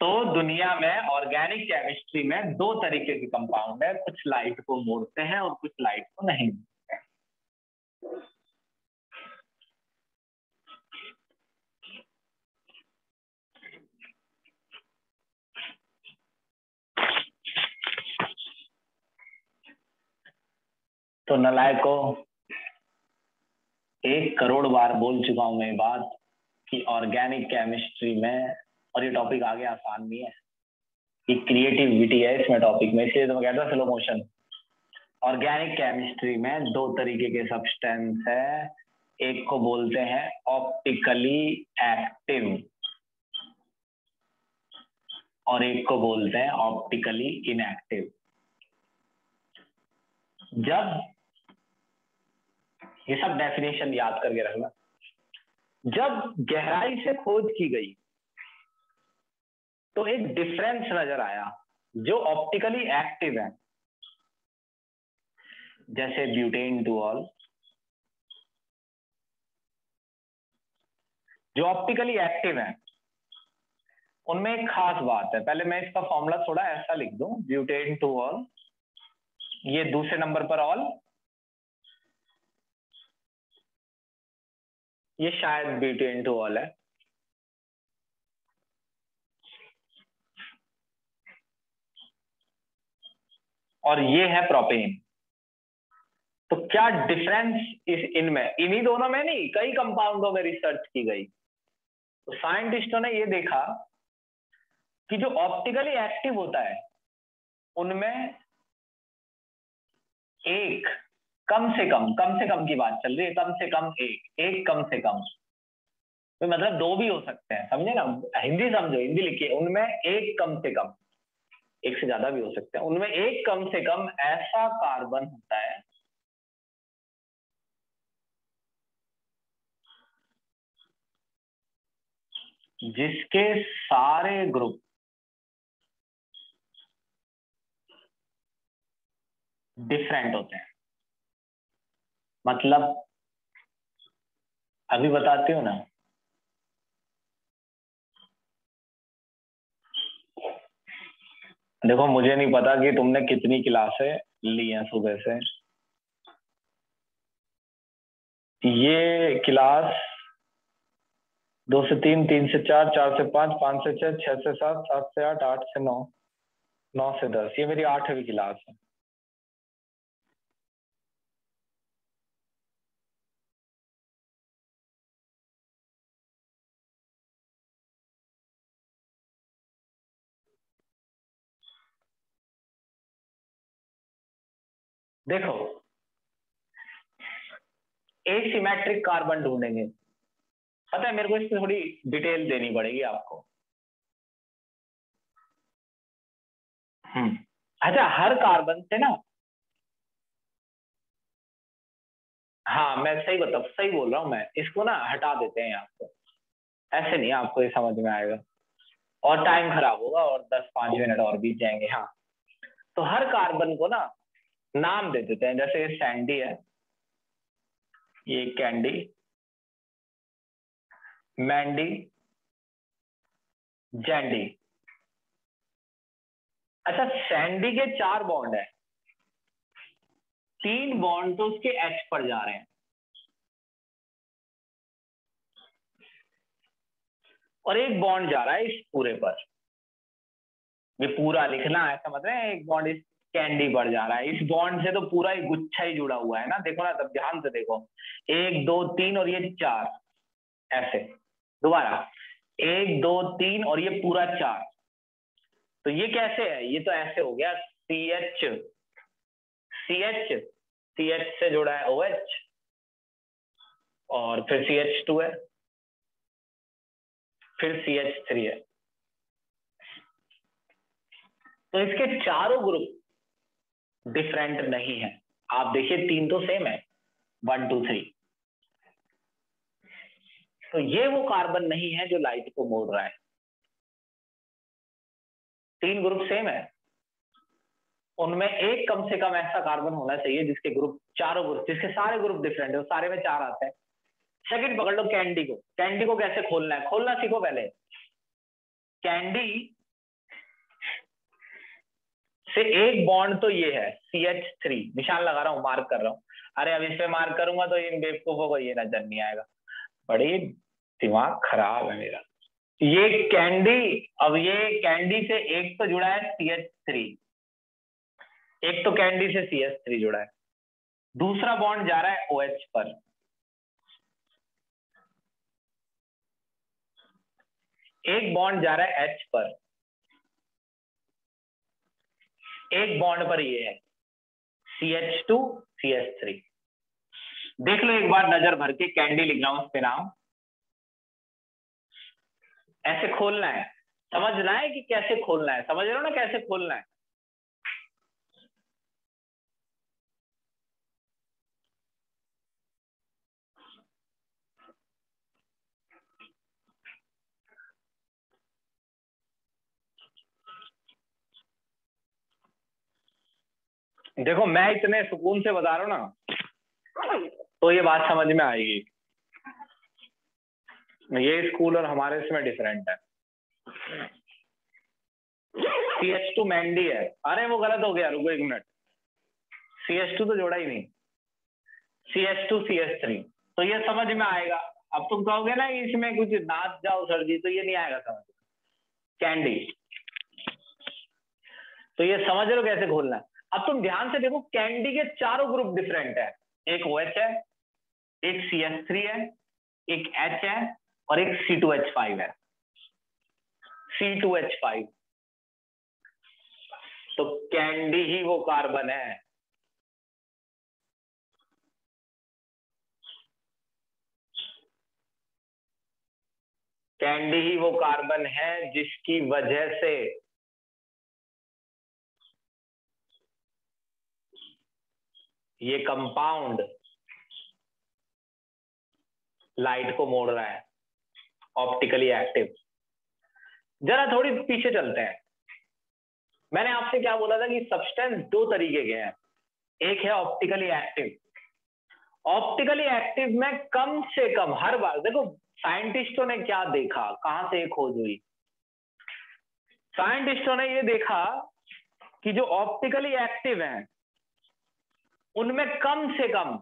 तो दुनिया में ऑर्गेनिक केमिस्ट्री में दो तरीके के कंपाउंड है, कुछ लाइट को मोड़ते हैं और कुछ लाइट को नहीं मोड़ते हैं। तो नलायको, 1 करोड़ बार बोल चुका हूं मैं बात कि ऑर्गेनिक केमिस्ट्री में, और ये टॉपिक आगे आसान नहीं है, ये क्रिएटिविटी है इसमें टॉपिक में, इसलिए तो मैं कहता हूँ स्लो मोशन। ऑर्गेनिक केमिस्ट्री में 2 तरीके के सब्सटेंस है, एक को बोलते हैं ऑप्टिकली एक्टिव और एक को बोलते हैं ऑप्टिकली इनएक्टिव। जब ये सब डेफिनेशन याद करके रखना, जब गहराई से खोज की गई तो एक डिफरेंस नजर आया जो ऑप्टिकली एक्टिव है, जैसे ब्यूटेन टू ऑल, जो ऑप्टिकली एक्टिव है उनमें एक खास बात है। पहले मैं इसका फॉर्मूला थोड़ा ऐसा लिख दूं, ब्यूटेन टू ऑल, ये दूसरे नंबर पर ऑल, ये शायद ब्यूटेन टू ऑल है, और ये है प्रोपेन। तो क्या डिफरेंस इनमें, इन्हीं दोनों में नहीं, कई कंपाउंडों में रिसर्च की गई, तो साइंटिस्टों ने ये देखा कि जो ऑप्टिकली एक्टिव होता है उनमें एक कम से कम की बात चल रही है, कम से कम एक कम से कम, तो मतलब 2 भी हो सकते हैं, समझे ना, हिंदी समझो, हिंदी लिखिए, उनमें एक कम से कम, एक से ज्यादा भी हो सकते हैं, उनमें एक कम से कम ऐसा कार्बन होता है जिसके सारे ग्रुप डिफरेंट होते हैं। मतलब अभी बताती हूँ ना, देखो मुझे नहीं पता कि तुमने कितनी क्लासें ली हैं सुबह से, ये क्लास 2 से 3, 3 से 4, 4 से 5, 5 से 6, 6 से 7, 7 से 8, 8 से 9, 9 से 10, ये मेरी 8वीं क्लास है। देखो एसिमेट्रिक कार्बन ढूंढेंगे, पता है मेरे को इसमें थोड़ी डिटेल देनी पड़ेगी आपको। अच्छा, हर कार्बन से ना, हाँ मैं सही बोल रहा हूँ मैं, इसको ना हटा देते हैं आपको, ऐसे नहीं आपको ये समझ में आएगा और टाइम खराब होगा और 10-5 मिनट और बीत जाएंगे। हाँ, तो हर कार्बन को ना नाम दे देते हैं, जैसे ये सैंडी है, ये कैंडी, मैंडी, जैंडी। अच्छा, सैंडी के 4 बॉन्ड है, 3 बॉन्ड तो उसके एच पर जा रहे हैं और एक बॉन्ड जा रहा है इस पूरे पर। ये पूरा लिखना है, समझ रहे हैं, एक बॉन्ड इस कैंडी पर जा रहा है, इस बॉन्ड से तो पूरा ही गुच्छा ही जुड़ा हुआ है ना, देखो ना, तब ध्यान से देखो, 1 2 3 और ये 4, ऐसे दोबारा 1 2 3 और ये पूरा 4, तो ये कैसे है, ये तो ऐसे हो गया, CH, CH, CH से जुड़ा है OH और फिर CH2 है, फिर CH3 है, तो इसके चारों ग्रुप डिफरेंट नहीं है। आप देखिए 3 तो सेम है, 1 2 3, तो ये वो कार्बन नहीं है जो लाइट को मोड़ रहा है। 3 ग्रुप सेम है, उनमें एक कम से कम ऐसा कार्बन होना चाहिए जिसके ग्रुप, चारों ग्रुप, जिसके सारे ग्रुप डिफरेंट है, सारे में 4 आते हैं। सेकंड पकड़ लो कैंडी को, कैंडी को कैसे खोलना है, खोलना सीखो पहले। कैंडी से एक बॉन्ड तो ये है CH3, निशान लगा रहा हूं, मार्क कर रहा हूं, अरे अब इस पे मार्क करूंगा तो इन बेवकूफों को ये नजर नहीं आएगा, बड़ी दिमाग खराब है मेरा। ये कैंडी, अब ये कैंडी से एक तो जुड़ा है CH3, एक तो कैंडी से CH3 जुड़ा है, दूसरा बॉन्ड जा रहा है OH पर, एक बॉन्ड जा रहा है H पर, एक बॉन्ड पर ये है CH2 CH3। देख लो एक बार नजर भर के, कैंडी लिख रहा हूं उस पे नाम। ऐसे खोलना है, समझना है कि कैसे खोलना है, समझ रहे हो ना कैसे खोलना है। देखो मैं इतने सुकून से बता रहा हूं ना, तो ये बात समझ में आएगी। ये स्कूल और हमारे इसमें डिफरेंट है। CH2 मैंडी है, अरे वो गलत हो गया, रुको एक मिनट, CH2 तो जोड़ा ही नहीं, CH2 CH3, तो ये समझ में आएगा। अब तुम कहोगे ना इसमें कुछ नाच जाओ सर जी, तो ये नहीं आएगा समझ। कैंडी, तो ये समझ लो कैसे खोलना है। अब तुम ध्यान से देखो, कैंडी के चारों ग्रुप डिफरेंट है, एक OH है, एक CH3 है, एक H है और एक C2H5 है, C2H5। तो कैंडी ही वो कार्बन है, कैंडी ही वो कार्बन है जिसकी वजह से ये कंपाउंड लाइट को मोड़ रहा है, ऑप्टिकली एक्टिव। जरा थोड़ी पीछे चलते हैं। मैंने आपसे क्या बोला था कि सब्सटेंस दो तरीके के हैं, एक है ऑप्टिकली एक्टिव। ऑप्टिकली एक्टिव में कम से कम, हर बार देखो साइंटिस्टों ने क्या देखा, कहां से एक खोज हुई, साइंटिस्टों ने ये देखा कि जो ऑप्टिकली एक्टिव हैं उनमें कम से कम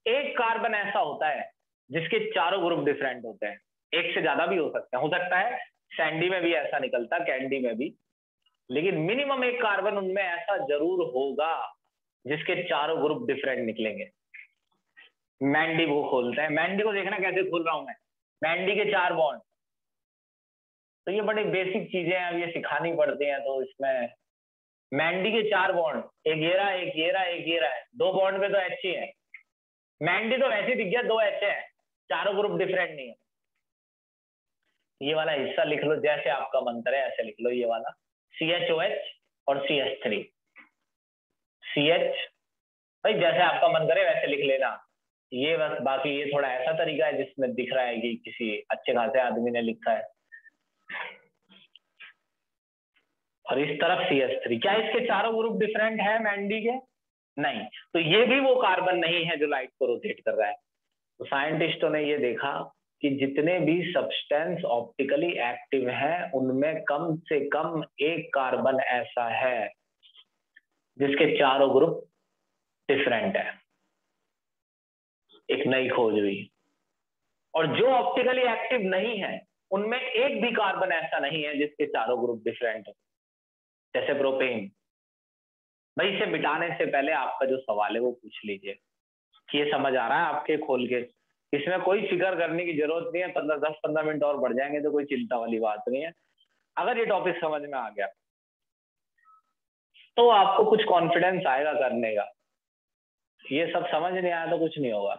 एक कार्बन ऐसा होता है जिसके चारों ग्रुप डिफरेंट होते हैं। एक से ज्यादा भी हो सकता है सैंडी में भी ऐसा निकलता, कैंडी में भी, लेकिन मिनिमम एक कार्बन उनमें ऐसा जरूर होगा जिसके चारों ग्रुप डिफरेंट निकलेंगे। मैंडी वो खोलते हैं। मैंडी को देखना कैसे खोल रहा हूं मैं, मैंडी के 4 बॉन्ड, तो ये बड़ी बेसिक चीजें हैं, अब ये सिखानी पड़ती हैं, तो इसमें मैंडी के 4 बॉन्ड, एक ये रहा, एक ये रहा, एक ये रहा है, 2 बॉन्ड पे तो H ही है। मैंडी तो वैसे दिख गया 2 H है, चारों ग्रुप डिफरेंट नहीं है। ये वाला हिस्सा लिख लो जैसे आपका मंत्र है, ऐसे लिख लो ये वाला, CHOH और CH3, CH, भाई जैसे आपका मन करे वैसे लिख लेना। ये बस, बाकी ये थोड़ा ऐसा तरीका है जिसमें दिख रहा है कि किसी अच्छे खासे आदमी ने लिखा है। और इस तरफ CH3, क्या इसके चारों ग्रुप डिफरेंट है मैंडी के? नहीं, तो ये भी वो कार्बन नहीं है जो लाइट को रोटेट कर रहा है। तो साइंटिस्टों ने ये देखा कि जितने भी सब्सटेंस ऑप्टिकली एक्टिव हैं उनमें कम से कम एक कार्बन ऐसा है जिसके चारों ग्रुप डिफरेंट है। एक नई खोज हुई। और जो ऑप्टिकली एक्टिव नहीं है उनमें एक भी कार्बन ऐसा नहीं है जिसके चारों ग्रुप डिफरेंट हो, जैसे प्रोपेन। भाई इसे मिटाने से पहले आपका जो सवाल है वो पूछ लीजिए कि ये समझ आ रहा है आपके खोल के। इसमें कोई फिक्र करने की जरूरत नहीं है, 10-15 मिनट और बढ़ जाएंगे तो कोई चिंता वाली बात नहीं है। अगर ये टॉपिक समझ में आ गया तो आपको कुछ कॉन्फिडेंस आएगा करने का। ये सब समझ नहीं आया तो कुछ नहीं होगा।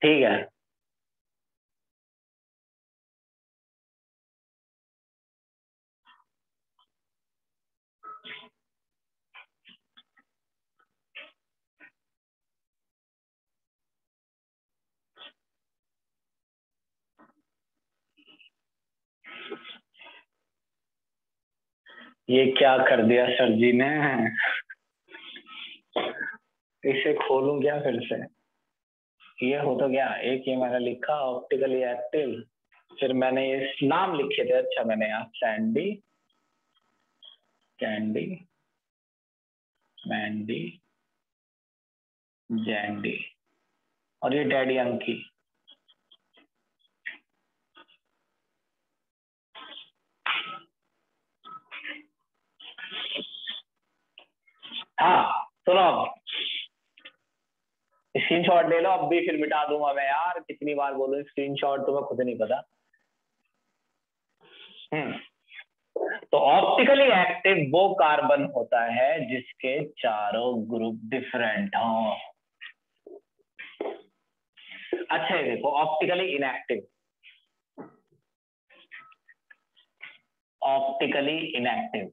ठीक है, ये क्या कर दिया सर जी ने, इसे खोलूं क्या फिर से? ये हो तो गया, एक ये मैंने लिखा ऑप्टिकली एक्टिव, फिर मैंने ये नाम लिखे थे, अच्छा मैंने यहाँ सैंडी, कैंडी, मैंडी, जैंडी और ये डैडी अंकी। हाँ सुनो, स्क्रीनशॉट ले लो, अब भी फिर मिटा दूंगा मैं यार, कितनी बार बोलूं स्क्रीनशॉट, तुम्हें खुद नहीं पता। तो ऑप्टिकली एक्टिव वो कार्बन होता है जिसके चारों ग्रुप डिफरेंट हों। अच्छा है, देखो ऑप्टिकली इनएक्टिव, ऑप्टिकली इनएक्टिव,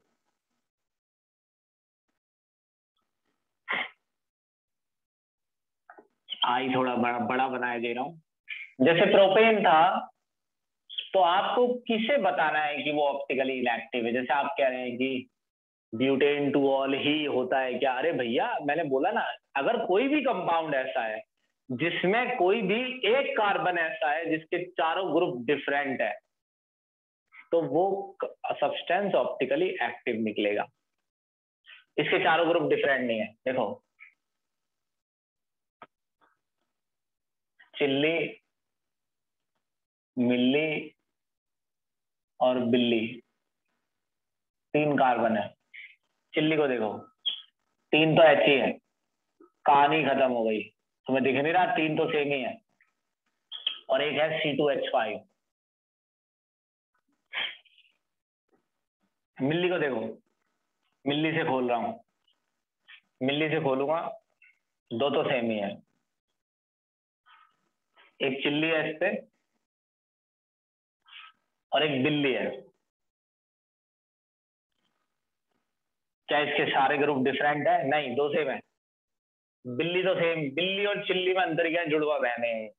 आई थोड़ा बड़ा बड़ा बनाए दे रहा हूं। जैसे प्रोपेन था, तो आपको किसे बताना है कि वो ऑप्टिकली इनएक्टिव है? जैसे आप कह रहे हैं कि ब्यूटेन टू ऑल ही होता है क्या? अरे भैया मैंने बोला ना, अगर कोई भी कंपाउंड ऐसा है जिसमें कोई भी एक कार्बन ऐसा है जिसके चारों ग्रुप डिफरेंट है, तो वो सब्सटेंस ऑप्टिकली एक्टिव निकलेगा। इसके चारों ग्रुप डिफरेंट नहीं है। देखो चिल्ली, मिल्ली और बिल्ली, 3 कार्बन है। चिल्ली को देखो, 3 तो एच ही है, कहानी खत्म हो गई। तुम्हें दिख नहीं रहा, 3 तो सेम ही है। और एक है C2H5। मिल्ली को देखो, मिल्ली से खोल रहा हूं, मिल्ली से खोलूंगा, 2 तो सेम ही है। एक चिल्ली है इस पे और एक बिल्ली है। क्या इसके सारे ग्रुप डिफरेंट है? नहीं, 2 सेम है। बिल्ली तो सेम, बिल्ली और चिल्ली में अंतर क्या है? जुड़वा बहने हैं।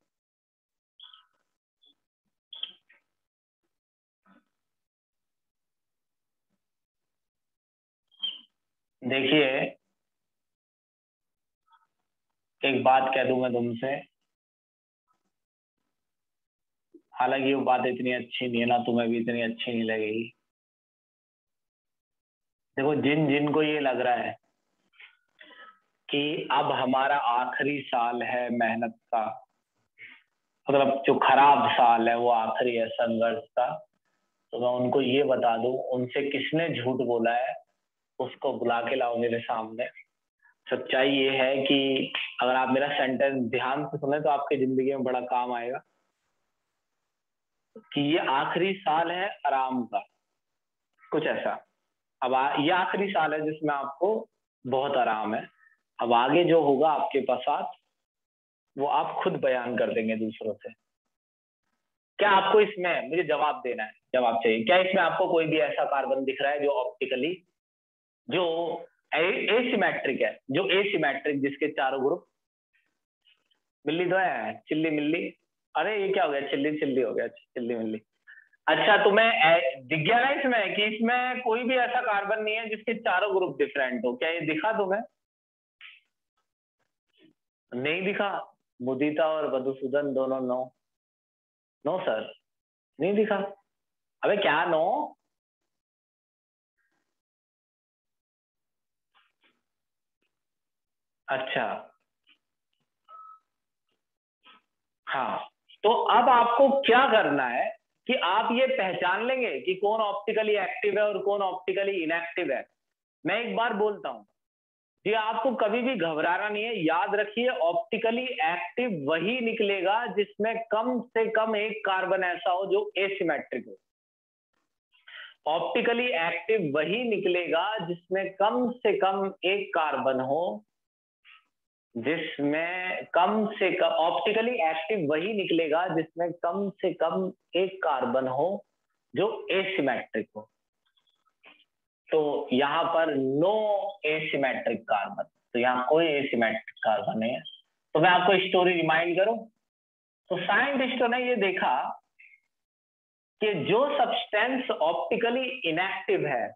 देखिए एक बात कह दूं मैं तुमसे, हालांकि वो बात इतनी अच्छी नहीं है ना, तुम्हें भी इतनी अच्छी नहीं लगेगी। देखो जिन जिन को ये लग रहा है कि अब हमारा आखिरी साल है मेहनत का, मतलब जो खराब साल है वो आखिरी है संघर्ष का, तो मैं उनको ये बता दूं, उनसे किसने झूठ बोला है उसको बुला के लाओ मेरे सामने। सच्चाई ये है कि अगर आप मेरा सेंटेंस ध्यान से सुने तो आपकी जिंदगी में बड़ा काम आएगा, कि ये आखिरी साल है आराम का, कुछ ऐसा। अब ये आखिरी साल है जिसमें आपको बहुत आराम है। अब आगे जो होगा आपके पश्चात वो आप खुद बयान कर देंगे दूसरों से। क्या आपको इसमें, मुझे जवाब देना है, जवाब चाहिए, क्या इसमें आपको कोई भी ऐसा कार्बन दिख रहा है जो ऑप्टिकली, जो एसिमेट्रिक है, जो एसिमेट्रिक, जिसके चारों ग्रुप? मिल्ली तो है, चिल्ली मिल्ली, अरे ये क्या हो गया, चिल्ली चिल्ली हो गया, चिल्ली मिल्ली। अच्छा तुम्हें दिख गया ना इसमें कि इसमें कोई भी ऐसा कार्बन नहीं है जिसके चारों ग्रुप डिफरेंट हो? क्या ये दिखा तुम्हें? नहीं दिखा? मुदिता और मधुसूदन दोनों नो? नो सर, नहीं दिखा। अबे क्या नो? अच्छा हाँ, तो अब आपको क्या करना है कि आप ये पहचान लेंगे कि कौन ऑप्टिकली एक्टिव है और कौन ऑप्टिकली इनएक्टिव है। मैं एक बार बोलता हूं, ये आपको कभी भी घबराना नहीं है, याद रखिए ऑप्टिकली एक्टिव वही निकलेगा जिसमें कम से कम एक कार्बन ऐसा हो जो एसिमेट्रिक हो। ऑप्टिकली एक्टिव वही निकलेगा जिसमें कम से कम एक कार्बन हो, जिसमें कम से कम, ऑप्टिकली एक्टिव वही निकलेगा जिसमें कम से कम एक कार्बन हो जो एसिमेट्रिक हो। तो यहां पर नो एसिमेट्रिक कार्बन, तो यहां कोई एसिमेट्रिक कार्बन नहीं है। तो मैं आपको स्टोरी रिमाइंड करूं, तो साइंटिस्टों ने ये देखा कि जो सब्सटेंस ऑप्टिकली इनएक्टिव है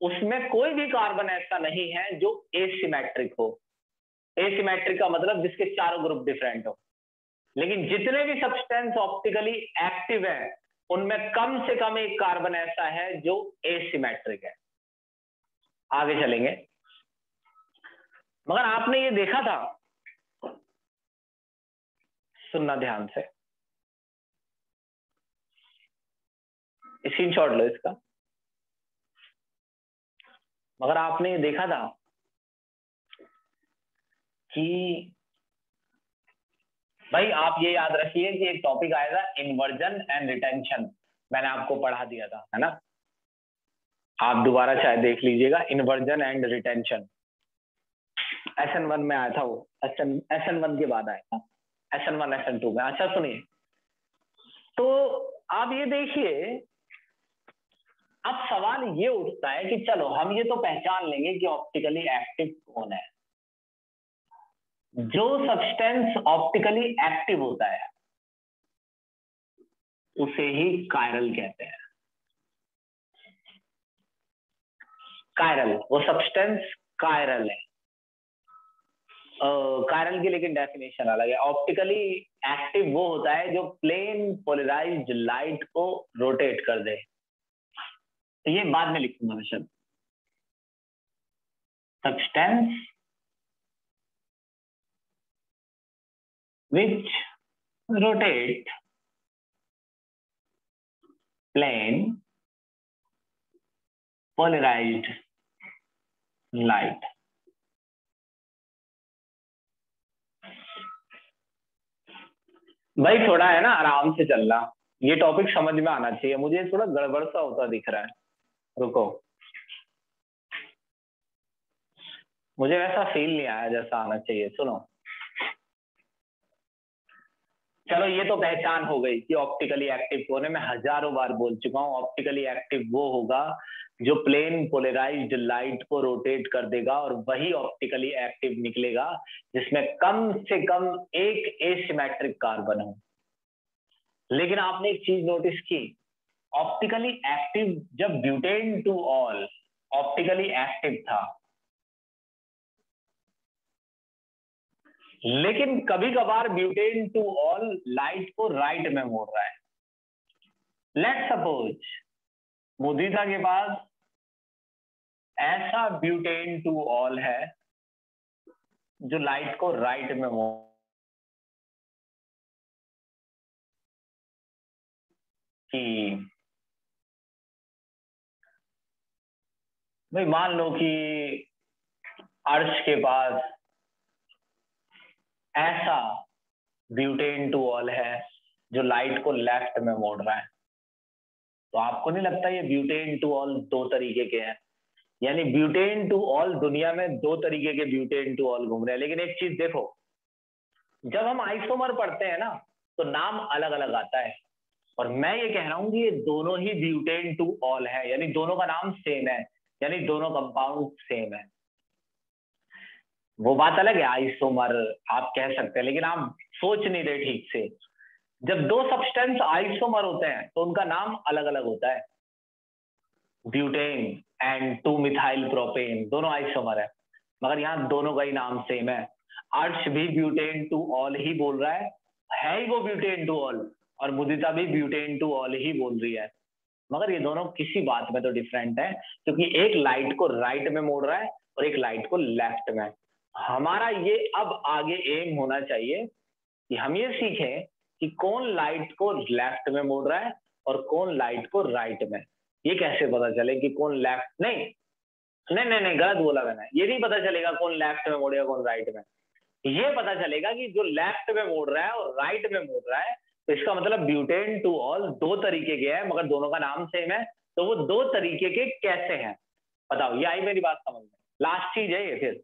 उसमें कोई भी कार्बन ऐसा नहीं है जो एसिमेट्रिक हो। एसिमेट्रिक का मतलब जिसके चारों ग्रुप डिफरेंट हो। लेकिन जितने भी सब्सटेंस ऑप्टिकली एक्टिव है उनमें कम से कम एक कार्बन ऐसा है जो एसिमेट्रिक है। आगे चलेंगे, मगर आपने ये देखा था, सुनना ध्यान से, स्क्रीनशॉट लो इसका, मगर आपने ये देखा था कि भाई आप ये याद रखिए कि एक टॉपिक आएगा इन्वर्जन एंड रिटेंशन, मैंने आपको पढ़ा दिया था, है ना? आप दोबारा चाहे देख लीजिएगा, इन्वर्जन एंड रिटेंशन SN1 में आया था वो, SN1 के बाद आया था, SN1 SN2 में। अच्छा सुनिए, तो आप ये देखिए, अब सवाल ये उठता है कि चलो हम ये तो पहचान लेंगे कि ऑप्टिकली एक्टिव कौन है। जो सब्सटेंस ऑप्टिकली एक्टिव होता है उसे ही कायरल कहते हैं। कायरल, वो सब्सटेंस कायरल है। कायरल की लेकिन डेफिनेशन अलग है। ऑप्टिकली एक्टिव वो होता है जो प्लेन पोलराइज्ड लाइट को रोटेट कर दे। तो ये बाद में लिखूंगा मैं शब्द, substance which rotate plane polarized light। भाई थोड़ा है ना आराम से चलना, ये टॉपिक समझ में आना चाहिए। मुझे थोड़ा गड़बड़ सा होता दिख रहा है, रुको, मुझे वैसा फील नहीं आया जैसा आना चाहिए। सुनो, चलो ये तो पहचान हो गई कि ऑप्टिकली एक्टिव कौन है। मैं हजारों बार बोल चुका हूं, ऑप्टिकली एक्टिव वो होगा जो प्लेन पोलराइज्ड लाइट को रोटेट कर देगा, और वही ऑप्टिकली एक्टिव निकलेगा जिसमें कम से कम एक एसिमेट्रिक कार्बन हो। लेकिन आपने एक चीज नोटिस की, ऑप्टिकली एक्टिव जब butane two all optically active था, लेकिन कभी कभार ब्यूटेन टू ऑल लाइट को राइट में मोड़ रहा है। लेट्स सपोज मुदीता के पास ऐसा ब्यूटेन टू ऑल है जो लाइट को राइट में मोड़, कि भाई मान लो कि अर्श के पास ऐसा ब्यूटेन टू ऑल है जो लाइट को लेफ्ट में मोड़ रहा है। तो आपको नहीं लगता ये ब्यूटेन टू ऑल दो तरीके के हैं? यानी ब्यूटेन टू ऑल, दुनिया में दो तरीके के ब्यूटेन टू ऑल घूम रहे हैं। लेकिन एक चीज देखो, जब हम आइसोमर पढ़ते हैं ना तो नाम अलग अलग आता है, और मैं ये कह रहा हूं कि ये दोनों ही ब्यूटेन टू ऑल है, यानी दोनों का नाम सेम है, यानी दोनों कंपाउंड सेम है। वो बात अलग है, आइसोमर आप कह सकते हैं, लेकिन आप सोच नहीं रहे ठीक से। जब दो सब्सटेंस आइसोमर होते हैं तो उनका नाम अलग अलग होता है। ब्यूटेन एंड 2 मिथाइल प्रोपेन दोनों आइसोमर है, मगर यहाँ दोनों का ही नाम सेम है। अर्श भी ब्यूटेन टू ऑल ही बोल रहा है ही वो ब्यूटेन टू ऑल, और मुदिता भी ब्यूटेन टू ऑल ही बोल रही है, मगर ये दोनों किसी बात में तो डिफरेंट है, क्योंकि एक लाइट को राइट में मोड़ रहा है और एक लाइट को लेफ्ट में। हमारा ये अब आगे एम होना चाहिए कि हम ये सीखें कि कौन लाइट को लेफ्ट में मोड़ रहा है और कौन लाइट को राइट में। ये कैसे पता चले कि कौन लेफ्ट, नहीं नहीं नहीं नहीं गलत बोला मैंने, ये नहीं पता चलेगा कौन लेफ्ट में मोड़ेगा कौन राइट में। ये पता चलेगा कि जो लेफ्ट में मोड़ रहा है और राइट में मोड़ रहा है, तो इसका मतलब ब्यूटेन टू ऑल दो तरीके के हैं मगर दोनों का नाम सेम है। तो वो दो तरीके के कैसे हैं बताओ? ये आई मेरी बात समझ में? लास्ट चीज है ये। फिर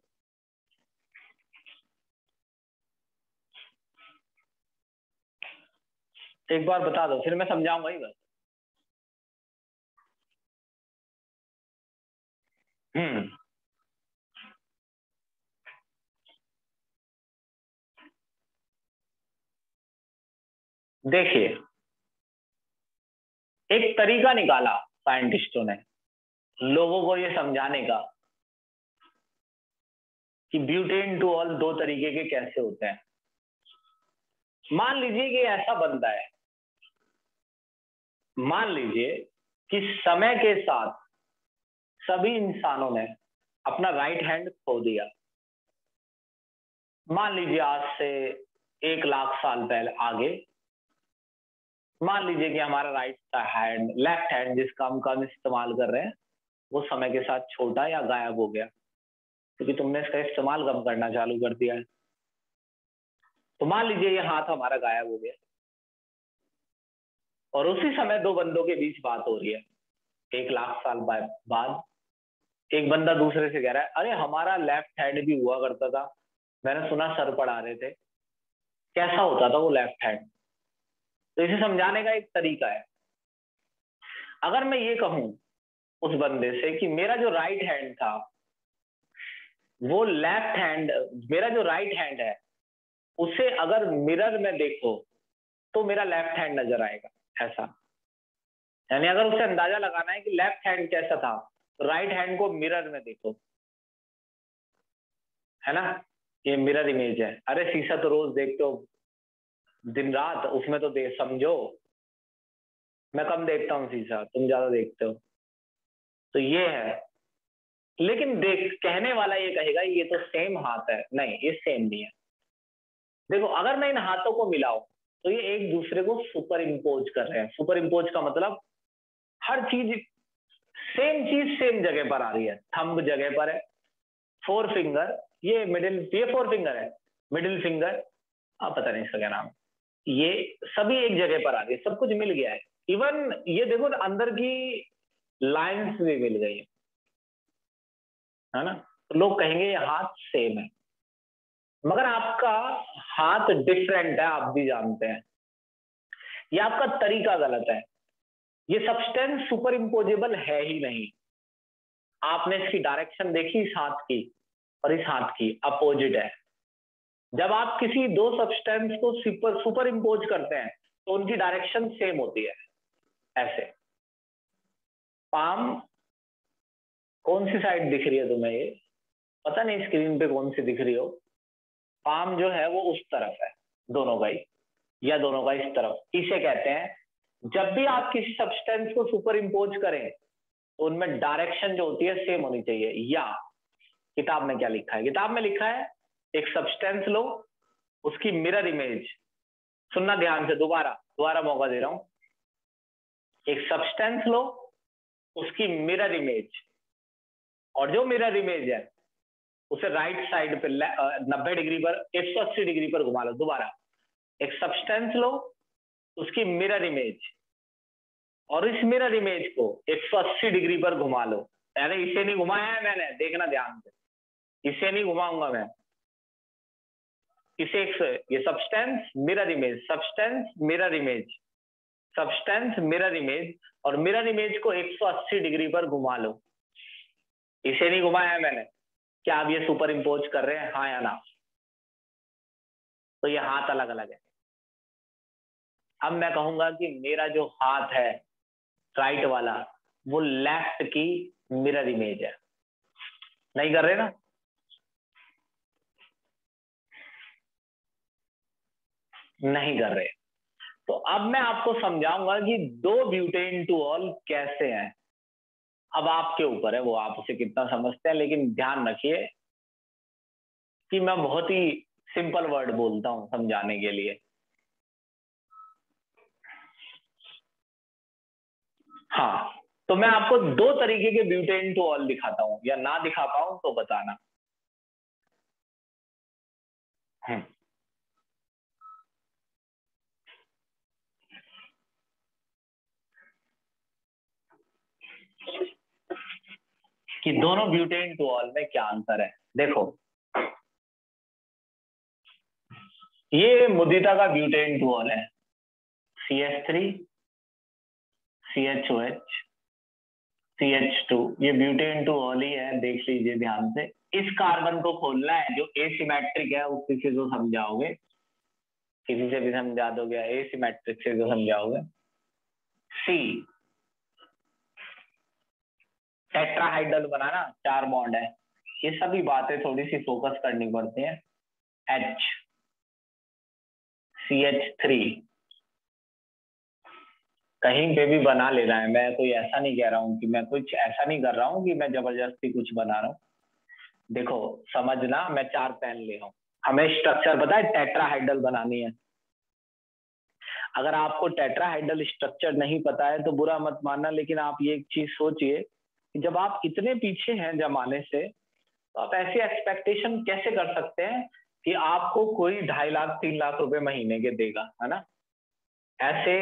एक बार बता दो, फिर मैं समझाऊंगा ही बस। हम्म, देखिए एक तरीका निकाला साइंटिस्टों ने लोगों को ये समझाने का कि ब्यूटेन टू ऑल दो तरीके के कैसे होते हैं। मान लीजिए कि ऐसा बंदा है, मान लीजिए कि समय के साथ सभी इंसानों ने अपना राइट हैंड खो दिया। मान लीजिए आज से 1 लाख साल पहले आगे, मान लीजिए कि हमारा राइट हैंड, लेफ्ट हैंड जिसका हम कम इस्तेमाल कर रहे हैं, वो समय के साथ छोटा या गायब हो गया क्योंकि तुमने इसका इस्तेमाल कम करना चालू कर दिया है। तो मान लीजिए ये हाथ हमारा गायब हो गया और उसी समय दो बंदों के बीच बात हो रही है 1,00,000 साल बाद। एक बंदा दूसरे से कह रहा है अरे हमारा लेफ्ट हैंड भी हुआ करता था, मैंने सुना सर पढ़ा रहे थे, कैसा होता था वो लेफ्ट हैंड। तो इसे समझाने का एक तरीका है, अगर मैं ये कहूं उस बंदे से कि मेरा जो राइट हैंड था वो लेफ्ट हैंड, मेरा जो राइट हैंड है उसे अगर मिरर में देखो तो मेरा लेफ्ट हैंड नजर आएगा, ऐसा। यानी अगर उसे अंदाजा लगाना है कि लेफ्ट हैंड कैसा था तो राइट हैंड को मिरर में देखो, है ना। ये मिरर इमेज है। अरे शीशा तो रोज देखते हो दिन रात, उसमें तो देख समझो। मैं कम देखता हूँ शीशा, तुम ज्यादा देखते हो। तो ये है, लेकिन देख कहने वाला ये कहेगा ये तो सेम हाथ है, नहीं ये सेम नहीं है। देखो अगर मैं इन हाथों को मिलाऊं तो ये एक दूसरे को सुपर इम्पोज कर रहे हैं। सुपर इम्पोज का मतलब हर चीज चीज सेम जगह पर आ रही है। थंब जगह पर है, फोर फिंगर, ये मिडिल, ये फोर फिंगर है, मिडिल फिंगर पता नहीं इसका क्या नाम, ये सभी एक जगह पर आ रही है, सब कुछ मिल गया है। इवन ये देखो अंदर की लाइंस भी मिल गई है ना। तो लोग कहेंगे ये हाथ सेम है, मगर आपका हाथ डिफरेंट है, आप भी जानते हैं। ये आपका तरीका गलत है। ये सब्सटेंस सुपर इम्पोजेबल है ही नहीं। आपने इसकी डायरेक्शन देखी इस हाथ की और इस हाथ की अपोजिट है। जब आप किसी दो सब्सटेंस को सुपर इम्पोज करते हैं तो उनकी डायरेक्शन सेम होती है। ऐसे पाम कौन सी साइड दिख रही है तुम्हें, ये पता नहीं स्क्रीन पे कौन सी दिख रही हो। पाम जो है वो उस तरफ है, दोनों का ही, या दोनों का इस तरफ। इसे कहते हैं जब भी आप किसी सब्सटेंस को सुपर इम्पोज करें तो उनमें डायरेक्शन जो होती है सेम होनी चाहिए। या किताब में क्या लिखा है, किताब में लिखा है एक सब्सटेंस लो, उसकी मिरर इमेज, सुनना ध्यान से, दोबारा मौका दे रहा हूं। एक सब्सटेंस लो, उसकी मिरर इमेज, और जो मिरर इमेज है उसे राइट साइड पे 90 डिग्री पर, 180 डिग्री पर घुमा लो। दोबारा, एक सब्सटेंस लो, उसकी मिरर इमेज, और इस मिरर इमेज को 180 डिग्री पर घुमा लो। यानी इसे नहीं घुमाया है मैंने, देखना ध्यान से, इसे नहीं घुमाऊंगा मैं, इसे ये substance mirror image, substance mirror image, substance mirror image, और मिरर इमेज को 180 डिग्री पर घुमा लो। इसे नहीं घुमाया है मैंने। क्या आप ये सुपर इम्पोज कर रहे हैं, हाँ या ना? तो ये हाथ अलग अलग है। अब मैं कहूंगा कि मेरा जो हाथ है राइट वाला वो लेफ्ट की मिरर इमेज है। नहीं कर रहे ना? नहीं कर रहे। तो अब मैं आपको समझाऊंगा कि दो ब्यूटेन टू ऑल कैसे हैं। अब आपके ऊपर है, वो आप उसे कितना समझते हैं, लेकिन ध्यान रखिए कि मैं बहुत ही सिंपल वर्ड बोलता हूं समझाने के लिए। हाँ, तो मैं आपको दो तरीके के ब्यूटेन टू ऑल दिखाता हूं, या ना दिखा पाऊं तो बताना। कि दोनों ब्यूटेन टू ऑल में क्या अंतर है। देखो, ये मुदिता का ब्यूटेन टू ऑल है, CH3 CHOH CH2, ये ब्यूटेन टू ऑल ही है, देख लीजिए ध्यान से। इस कार्बन को खोलना है जो एसिमेट्रिक है, उस किसी को समझाओगे, किसी से भी समझा दोगे, एसिमेट्रिक से जो समझाओगे। C टेट्राहाइड्रल बनाना, 4 बॉन्ड है, ये सभी बातें थोड़ी सी फोकस करनी पड़ती हैं। H CH3 कहीं पे भी बना लेना है, मैं कोई ऐसा नहीं कह रहा हूं कि मैं कुछ ऐसा नहीं कर रहा हूं कि मैं जबरदस्ती कुछ बना रहा हूं। देखो समझना, मैं 4 पेन ले रहा हूं, हमें स्ट्रक्चर पता है, टेट्राहाइड्रल बनानी है। अगर आपको टेट्राहाइड्रल स्ट्रक्चर नहीं पता है तो बुरा मत मानना, लेकिन आप ये एक चीज सोचिए कि जब आप इतने पीछे हैं जमाने से तो आप ऐसी एक्सपेक्टेशन कैसे कर सकते हैं कि आपको कोई 2.5 लाख 3 लाख रुपए महीने के देगा, है ना। ऐसे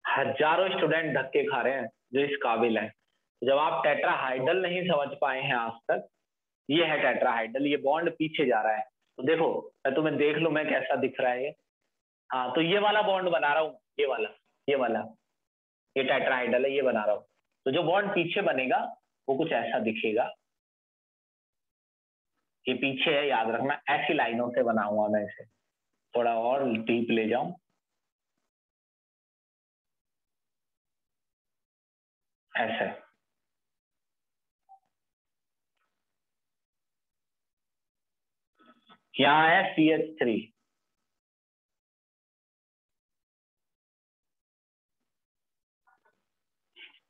हजारों स्टूडेंट धक्के खा रहे हैं जो इस काबिल है। जब आप टेट्राहाइड्रल नहीं समझ पाए हैं आज तक, ये है टेट्राहाइड्रल, ये बॉन्ड पीछे जा रहा है। तो देखो, मैं तुम्हें देख लूं मैं कैसा दिख रहा है ये। हाँ, तो ये वाला बॉन्ड बना रहा हूँ, ये वाला, ये वाला, ये टेट्राहाइड्रल है, ये बना रहा हूँ। तो जो बॉन्ड पीछे बनेगा वो कुछ ऐसा दिखेगा। ये पीछे है, याद रखना, ऐसी लाइनों से बनाऊंगा मैं इसे। थोड़ा और डीप ले जाऊं, ऐसे। यहाँ है CH3।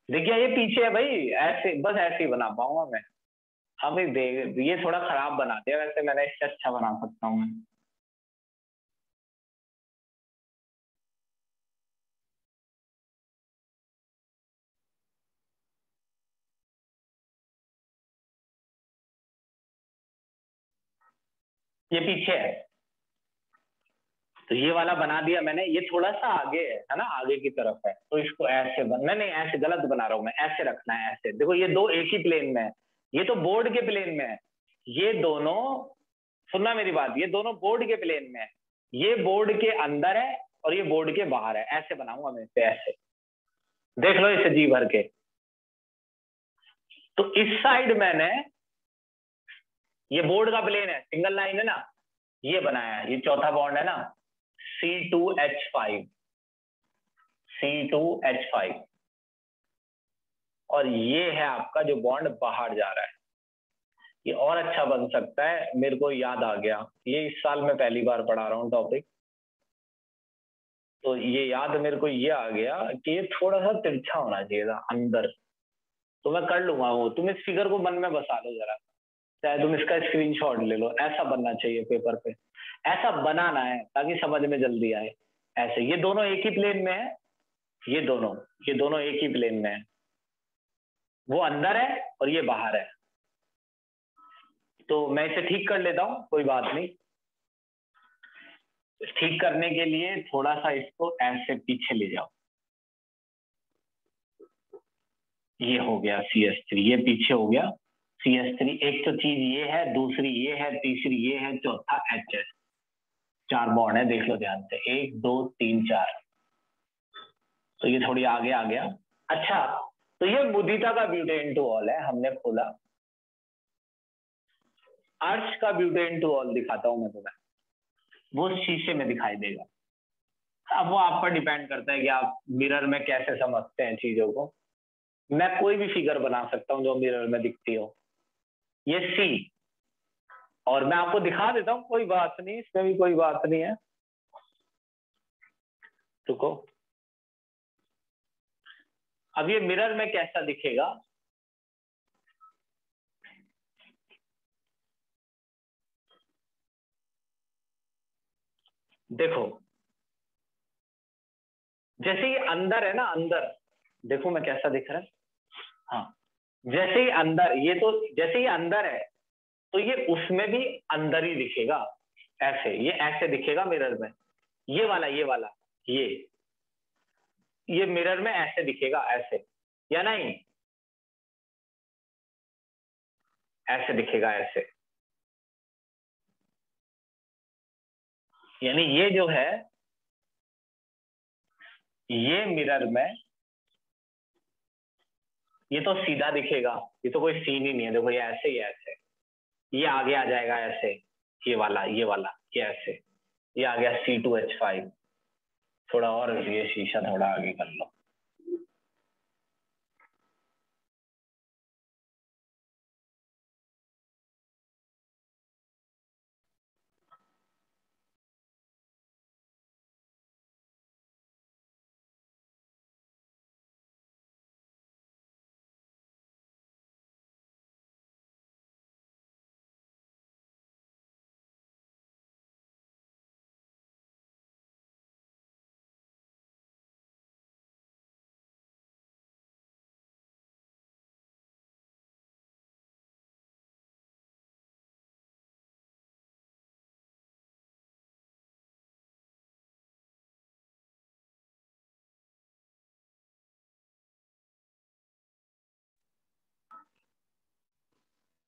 देखिए ये पीछे है भाई, ऐसे बस ऐसे ही बना पाऊंगा मैं। हाँ भाई देख, ये थोड़ा खराब बना दिया, वैसे मैंने इससे अच्छा बना सकता हूँ मैं। ये पीछे है, तो ये वाला बना दिया मैंने। ये थोड़ा सा आगे है ना, आगे की तरफ है, तो इसको ऐसे नहीं नहीं, ऐसे गलत बना रहा हूं मैं, ऐसे रखना है, ऐसे। देखो ये दो एक ही प्लेन में है, ये तो बोर्ड के प्लेन में है। ये दोनों, सुनना मेरी बात, ये दोनों बोर्ड के प्लेन में है। ये बोर्ड के अंदर है और ये बोर्ड के बाहर है। ऐसे बनाऊंगा मैं इसे, ऐसे। देख लो इसे जी भर के। तो इस साइड मैंने, ये बोर्ड का प्लेन है, सिंगल लाइन है ना, ये बनाया है, ये चौथा बॉन्ड है ना, C2H5, C2H5। और ये है आपका जो बॉन्ड बाहर जा रहा है। ये और अच्छा बन सकता है, मेरे को याद आ गया, ये इस साल मैं पहली बार पढ़ा रहा हूँ टॉपिक, तो ये याद मेरे को ये आ गया कि ये थोड़ा सा तिरछा होना चाहिए था अंदर। तो मैं कर लूंगा वो, तुम इस फिगर को मन में बसा लो जरा, चाहे तुम इसका स्क्रीनशॉट ले लो। ऐसा बनना चाहिए पेपर पे, ऐसा बनाना है ताकि समझ में जल्दी आए। ऐसे ये दोनों एक ही प्लेन में है, ये दोनों, ये दोनों एक ही प्लेन में है। वो अंदर है और ये बाहर है। तो मैं इसे ठीक कर लेता हूँ, कोई बात नहीं। ठीक करने के लिए थोड़ा सा इसको ऐसे पीछे ले जाओ। ये हो गया CH3, ये पीछे हो गया CH3। एक तो चीज ये है, दूसरी ये है, तीसरी ये है, चौथा HS। 4 बॉन्ड है, देख लो ध्यान से, 1 2 3 4। तो ये थोड़ी आगे आ गया। अच्छा, तो ये मुदिता का ब्यूटेन टू ऑल है, हमने खोला। अर्श का ब्यूटेन टू ऑल दिखाता हूं मैं तुम्हें, वो शीशे में दिखाई देगा। अब वो आप पर डिपेंड करता है कि आप मिरर में कैसे समझते हैं चीजों को। मैं कोई भी फिगर बना सकता हूँ जो मिरर में दिखती हो। ये C, और मैं आपको दिखा देता हूँ, कोई बात नहीं, इसमें भी कोई बात नहीं है। रुको, अब ये मिरर में कैसा दिखेगा। देखो, जैसे ये अंदर है ना, अंदर देखो मैं कैसा दिख रहा है। हाँ, जैसे ही अंदर, ये तो जैसे ही अंदर है, तो ये उसमें भी अंदर ही दिखेगा। ऐसे, ये ऐसे दिखेगा मिरर में। ये वाला, ये वाला, ये मिरर में ऐसे दिखेगा, ऐसे या नहीं, ऐसे दिखेगा, ऐसे। यानी ये जो है, ये मिरर में, ये तो सीधा दिखेगा, ये तो कोई सीन ही नहीं है। देखो ये ऐसे ही, ऐसे, ये आगे आ जाएगा ऐसे, ये वाला, ये वाला, ये ऐसे, ये आ गया C2H5। थोड़ा और ये शीशा थोड़ा आगे कर लो।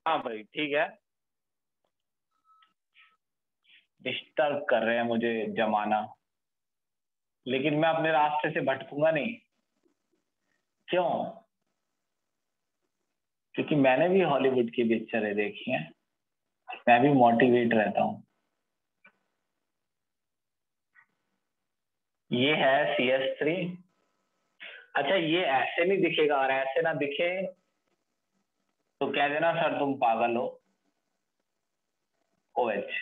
हाँ भाई ठीक है, डिस्टर्ब कर रहे हैं मुझे जमाना, लेकिन मैं अपने रास्ते से भटकूंगा नहीं। क्यों? क्योंकि मैंने भी हॉलीवुड की पिक्चरें देखी हैं, मैं भी मोटिवेट रहता हूँ। ये है CS3। अच्छा ये ऐसे नहीं दिखेगा, और ऐसे ना दिखे तो कह देना सर तुम पागल हो। OH।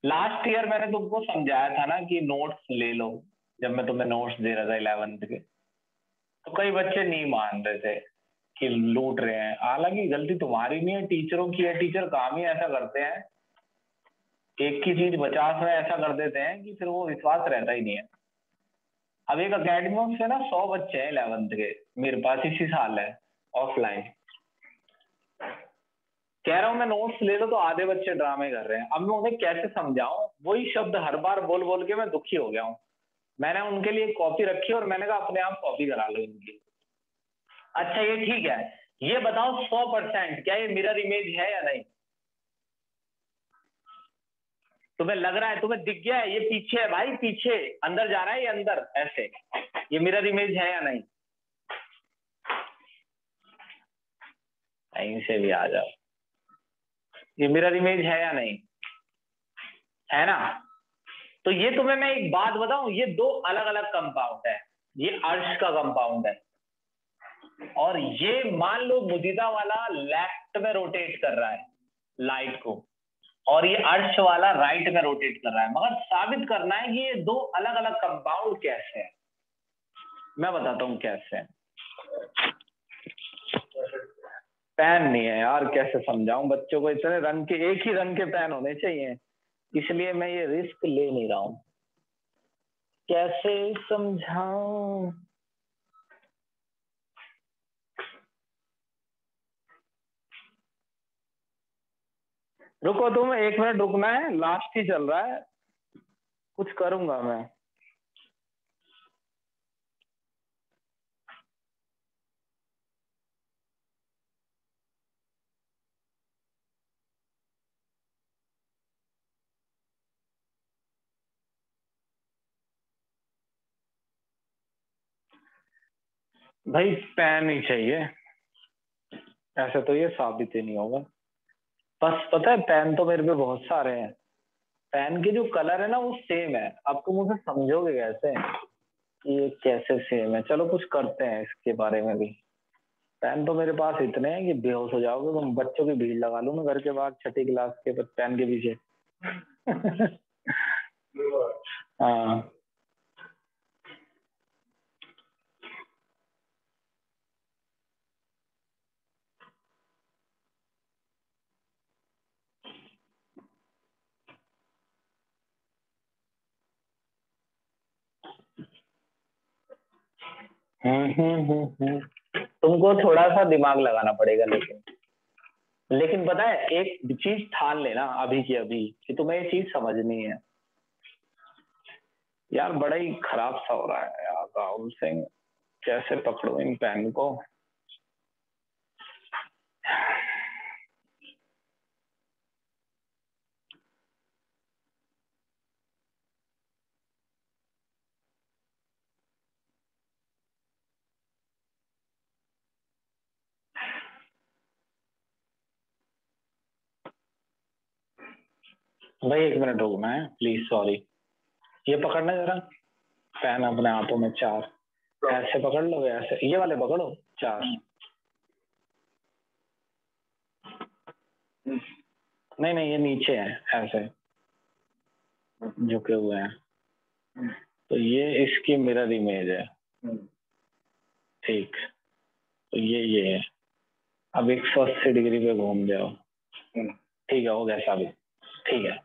लास्ट ईयर मैंने तुमको समझाया था ना कि नोट्स ले लो, जब मैं तुम्हें नोट्स दे रहा था 11th के, तो कई बच्चे नहीं मान रहे थे कि लूट रहे हैं। हालांकि गलती तुम्हारी नहीं है, टीचरों की है। टीचर काम ही ऐसा करते हैं, एक की चीज 50 में ऐसा कर देते हैं कि फिर वो विश्वास रहता ही नहीं है। अब एक अकेडमी से ना 100 बच्चे हैं 11th के मेरे पास इसी साल है ऑफलाइन। कह रहा हूं मैं नोट्स ले लो, तो आधे बच्चे ड्रामे कर रहे हैं। अब मैं उन्हें कैसे समझाऊं? वही शब्द हर बार बोल बोल के मैं दुखी हो गया हूं। मैंने उनके लिए एक कॉपी रखी और मैंने कहा अपने आप कॉपी करा लो इनकी। अच्छा ये ठीक है, ये बताओ 100% क्या ये मिरर इमेज है या नहीं? तुम्हें लग रहा है, तुम्हें दिख गया है? ये पीछे है भाई, पीछे अंदर जा रहा है, ये अंदर ऐसे। ये मिरर इमेज है या नहीं? कहीं से भी आ जाओ, ये मिरर इमेज है या नहीं? है ना? तो ये तुम्हें मैं एक बात बताऊं, ये दो अलग अलग कंपाउंड है। ये अर्श का कंपाउंड है, और ये मान लो मुजीदा वाला लेफ्ट में रोटेट कर रहा है लाइट को, और ये अर्श वाला राइट में रोटेट कर रहा है। मगर साबित करना है कि ये दो अलग अलग कंपाउंड कैसे हैं। मैं बताता हूं कैसे हैं। पेन नहीं है यार, कैसे समझाऊं बच्चों को? इतने रंग के, एक ही रंग के पेन होने चाहिए, इसलिए मैं ये रिस्क ले नहीं रहा हूं। कैसे समझाऊं? रुको तुम, 1 मिनट रुकना है, लास्ट ही चल रहा है, कुछ करूंगा मैं। भाई पेन ही चाहिए, ऐसे तो ये साबित ही नहीं होगा। बस पता है, पेन तो मेरे पे बहुत सारे हैं। पेन के जो कलर है ना वो सेम है। अब तुम उसे समझोगे कैसे कि ये कैसे सेम है? चलो कुछ करते हैं इसके बारे में भी। पेन तो मेरे पास इतने हैं कि बेहोश हो जाओगे तुम। बच्चों की भीड़ लगा लूं मैं घर के बाहर, छठी क्लास के पेन के पीछे। हाँ। तुमको थोड़ा सा दिमाग लगाना पड़ेगा, लेकिन पता है एक चीज ठान लेना अभी की अभी कि तुम्हें ये चीज समझनी है। यार बड़ा ही खराब सा हो रहा है यार राहुल सिंह, कैसे पकड़ो इन पेन को? भाई 1 मिनट रुकना है प्लीज, सॉरी। ये पकड़ना जरा, पेन अपने हाथों में 4 ऐसे पकड़ लो, ऐसे ये वाले पकड़ो 4। नहीं नहीं, ये नीचे है ऐसे झुके हुए हैं, तो ये इसकी मिरर इमेज है। ठीक, तो ये है। अब 180 डिग्री पे घूम जाओ। ठीक है, हो गया साबित। ठीक है।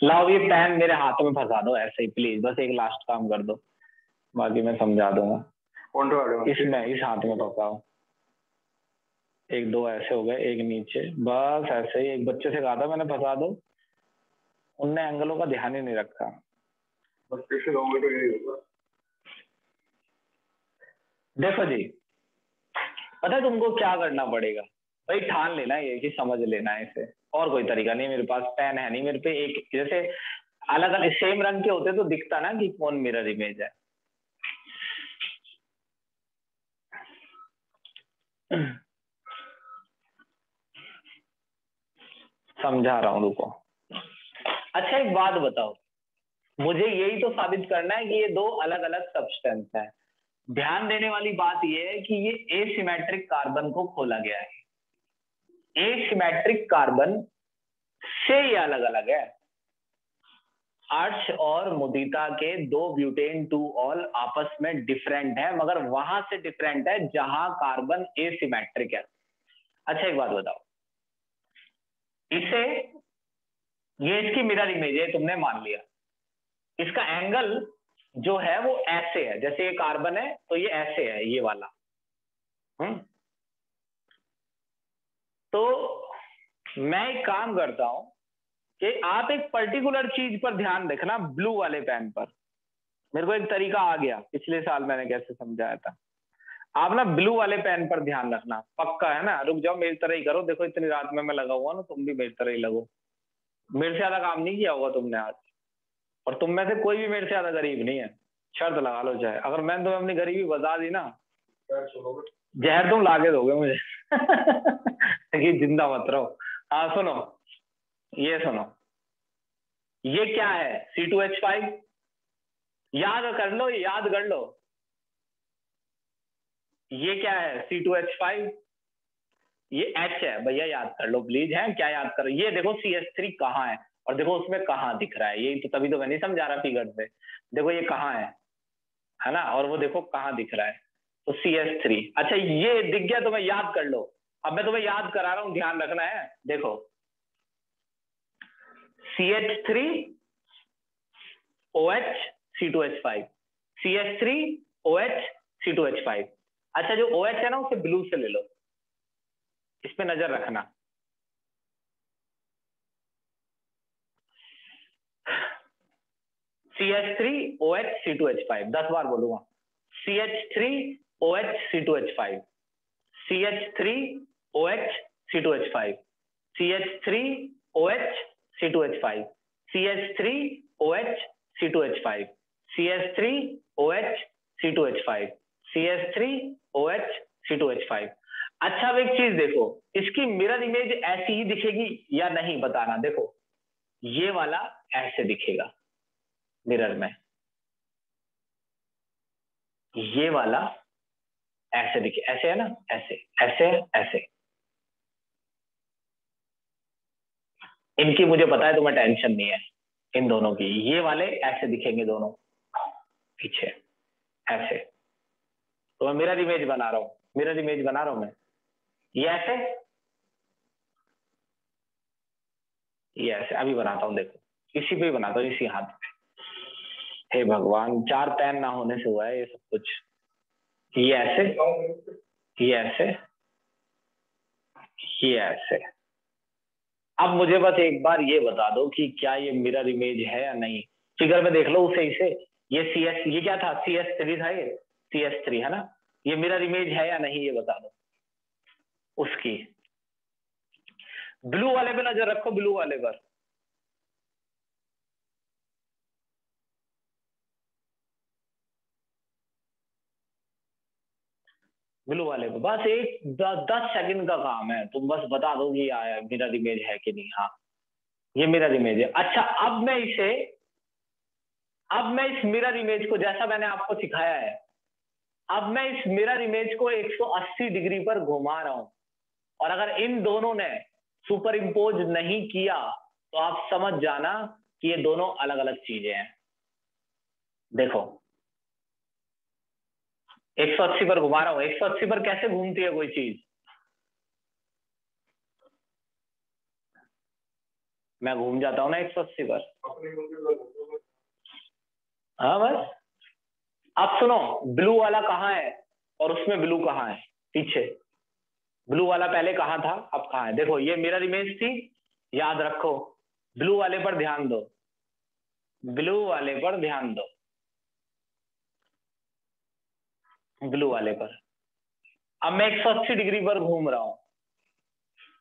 लाओ ये पेन मेरे हाथों में फंसा दो ऐसे ही प्लीज, बस एक लास्ट काम कर दो, बाकी मैं समझा दूंगा। इसमें इस हाथ में फंसाओ। 1 2 ऐसे हो गए, एक नीचे, बस ऐसे ही। एक बच्चे से कहा था मैंने फंसा दो, उनने एंगलों का ध्यान ही नहीं रखा। बस पीछे जाओगे तो यही होगा। देखो जी, पता है तुमको क्या करना पड़ेगा? भाई ठान लेना है ये कि समझ लेना है इसे, और कोई तरीका नहीं। मेरे पास पेन है नहीं मेरे पे, एक जैसे अलग अलग सेम रंग के होते तो दिखता ना कि कौन मिरर इमेज है। समझा रहा हूं, रुको। अच्छा एक बात बताओ, मुझे यही तो साबित करना है कि ये दो अलग अलग सब्सटेंस है। ध्यान देने वाली बात यह है कि ये एसिमेट्रिक कार्बन को खोला गया है। एसिमेट्रिक कार्बन से ये अलग अलग है। अर्श और मुदिता के दो ब्यूटेन 2 ऑल आपस में डिफरेंट है, मगर वहां से डिफरेंट है जहां कार्बन एसिमेट्रिक है। अच्छा एक बात बताओ, इसे ये इसकी मिरर इमेज है, तुमने मान लिया। इसका एंगल जो है वो ऐसे है, जैसे ये कार्बन है तो ये ऐसे है, ये वाला। तो मैं एक काम करता हूं कि आप एक पर्टिकुलर चीज पर ध्यान रखना, ब्लू वाले पेन पर। मेरे को एक तरीका आ गया, पिछले साल मैंने कैसे समझाया था। आप ना ब्लू वाले पेन पर ध्यान रखना, पक्का है ना? रुक जाओ, मेरी तरह ही करो। देखो इतनी रात में मैं लगा हुआ ना, तुम भी मेरी तरह ही लगो। मेरे से ज्यादा काम नहीं किया होगा तुमने आज, और तुम में से कोई भी मेरे से ज्यादा गरीब नहीं है। शर्त लगा लो चाहे, अगर मैंने तुम्हें अपनी गरीबी बता दी ना, जहर तुम लाके दोगे मुझे। कि जिंदा मत रहो। हाँ सुनो, ये सुनो, ये क्या है? C2H5। याद कर लो, याद कर लो, ये क्या है? C2H5। ये H है भैया, याद कर लो प्लीज। है क्या याद करो? ये देखो CH3 कहाँ है, और देखो उसमें कहाँ दिख रहा है। यही तो, तभी तो मैं नहीं समझा रहा फिगर से। देखो ये कहाँ है ना? और वो देखो कहाँ दिख रहा है, तो CH3। अच्छा ये दिख गया तुम्हें, याद कर लो। अब मैं तुम्हें याद करा रहा हूं, ध्यान रखना है। देखो CH3 OH C2H5, CH3 OH C2H5। अच्छा जो OH है ना, उसे ब्लू से ले लो, इस पे नजर रखना। CH3 OH C2H5, 10 बार बोलूंगा। CH3 OH C2H5, CH3 OH C2H5, CH3 OH C2H5, CH3 OH C2H5, CH3 OH C2H5, CH3 OH C2H5। अच्छा अब एक चीज देखो, इसकी मिरर इमेज ऐसी ही दिखेगी या नहीं बताना। देखो ये वाला ऐसे दिखेगा मिरर में, ये वाला ऐसे दिखे, ऐसे है ना, ऐसे ऐसे ऐसे। इनकी मुझे पता है, तुम्हें टेंशन नहीं है इन दोनों की। ये वाले ऐसे दिखेंगे दोनों पीछे, ऐसे। तो मैं मिरर इमेज बना रहा हूं, मिरर इमेज बना रहा हूं मैं। ये ऐसे, ये ऐसे। अभी बनाता हूं, देखो इसी पे ही बनाता हूं, इसी हाथ पे। हे भगवान, 4 पेन ना होने से हुआ है ये सब कुछ। ये ऐसे, ये ऐसे, ये ऐसे। अब मुझे बस एक बार ये बता दो कि क्या ये मिरर इमेज है या नहीं। फिगर में देख लो उसे, इसे। ये CS, ये क्या था? CH3 था, ये CH3 है ना। ये मिरर इमेज है या नहीं, ये बता दो उसकी। ब्लू वाले पे नजर रखो, ब्लू वाले पर। ब्लू वाले पे बस एक 10 सेकंड का काम है, तुम बस बता दो कि आया मिरर इमेज है कि नहीं। हाँ ये मिरर इमेज है। अच्छा अब मैं इसे, अब मैं इस मिरर इमेज को, जैसा मैंने आपको सिखाया है, अब मैं इस मिरर इमेज को 180 डिग्री पर घुमा रहा हूं, और अगर इन दोनों ने सुपर इम्पोज नहीं किया तो आप समझ जाना कि ये दोनों अलग अलग चीजें हैं। देखो 180 पर घुमा रहा हूं। 180 पर कैसे घूमती है कोई चीज? मैं घूम जाता हूं ना 180 पर। हाँ बस। अब सुनो, ब्लू वाला कहाँ है और उसमें ब्लू कहाँ है? पीछे ब्लू वाला पहले कहाँ था, अब कहाँ है? देखो ये मिरर इमेज थी, याद रखो। ब्लू वाले पर ध्यान दो, ब्लू वाले पर ध्यान दो, ब्लू वाले पर। अब मैं 180 डिग्री पर घूम रहा हूं,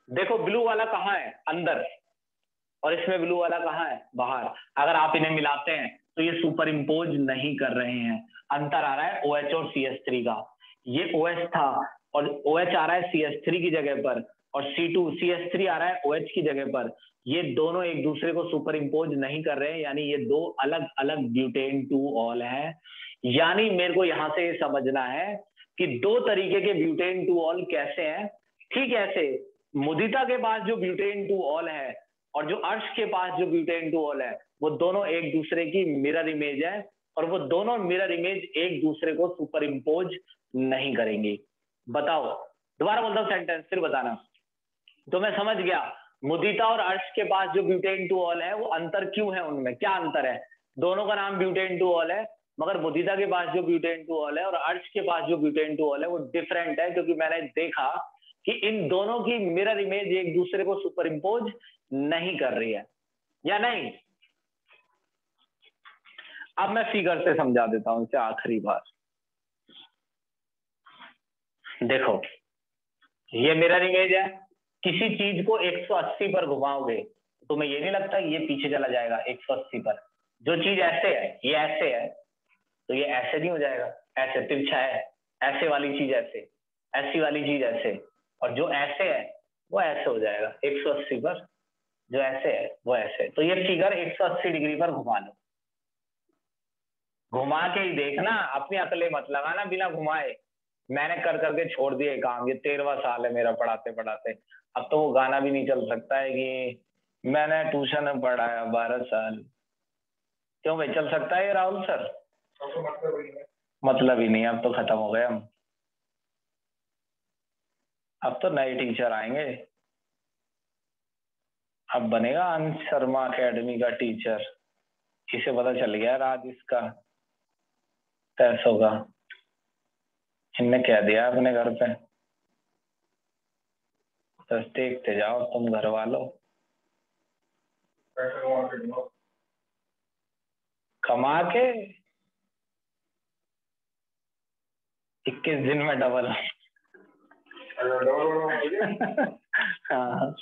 देखो ब्लू वाला कहाँ है, अंदर, और इसमें ब्लू वाला कहाँ है, बाहर। अगर आप इन्हें मिलाते हैं तो ये सुपर इम्पोज नहीं कर रहे हैं। अंतर आ रहा है OH और CH3 का। ये OH था और OH आ रहा है CH3 की जगह पर, और CH3 आ रहा है OH की जगह पर। ये दोनों एक दूसरे को सुपर इम्पोज नहीं कर रहे हैं, यानी ये दो अलग अलग ब्यूटेन 2 ऑल है। यानी मेरे को यहां से ये समझना है कि दो तरीके के ब्यूटेन 2 ऑल कैसे हैं। ठीक ऐसे मुदिता के पास जो ब्यूटेन 2 ऑल है और जो अर्श के पास जो ब्यूटेन 2 ऑल है, वो दोनों एक दूसरे की मिरर इमेज है, और वो दोनों मिरर इमेज एक दूसरे को सुपर इम्पोज नहीं करेंगी। बताओ, दोबारा बोलता हूँ सेंटेंस, फिर बताना। तो मैं समझ गया मुदिता और अर्श के पास जो ब्यूटेन 2 ऑल है वो अंतर क्यों है, उनमें क्या अंतर है। दोनों का नाम ब्यूटेन 2 ऑल है, मगर मुदिता के पास जो ब्यूटेन 2 ऑल है और अर्श के पास जो ब्यूटेन 2 ऑल है वो डिफरेंट है, क्योंकि मैंने देखा कि इन दोनों की मिरर इमेज एक दूसरे को सुपर इम्पोज नहीं कर रही है, या नहीं। अब मैं फिगर से समझा देता हूं इसे आखिरी बार। देखो ये मिरर इमेज है, किसी चीज को 180 पर घुमाओगे तो तुम्हें ये नहीं लगता ये पीछे चला जाएगा 180 पर। जो चीज ऐसे है, ये ऐसे है, तो ये ऐसे नहीं हो जाएगा, ऐसे तिरछा है, ऐसे वाली चीज ऐसे, ऐसी वाली चीज ऐसे, और जो ऐसे है वो ऐसे हो जाएगा 180 पर, जो ऐसे है वो ऐसे। तो ये फिगर 180 डिग्री पर घुमा लो, घुमा के ही देखना, अपनी अकलें मत लगाना बिना घुमाए। मैंने कर करके छोड़ दिए काम, ये 13वां साल है मेरा पढ़ाते पढ़ाते। अब तो वो गाना भी नहीं चल सकता है कि मैंने ट्यूशन में पढ़ाया 12 साल। क्यों भाई, चल सकता है ये राहुल सर? मतलब ही नहीं, अब तो खत्म हो गए हम। अब तो नए टीचर आएंगे, अब बनेगा अंश शर्मा अकेडमी का टीचर। इसे पता चल गया राज इसका पैसों का, इनने कह दिया अपने घर पे। बस देखते जाओ तुम घर वालों, कमा के 21 दिन में डबल। हाँ।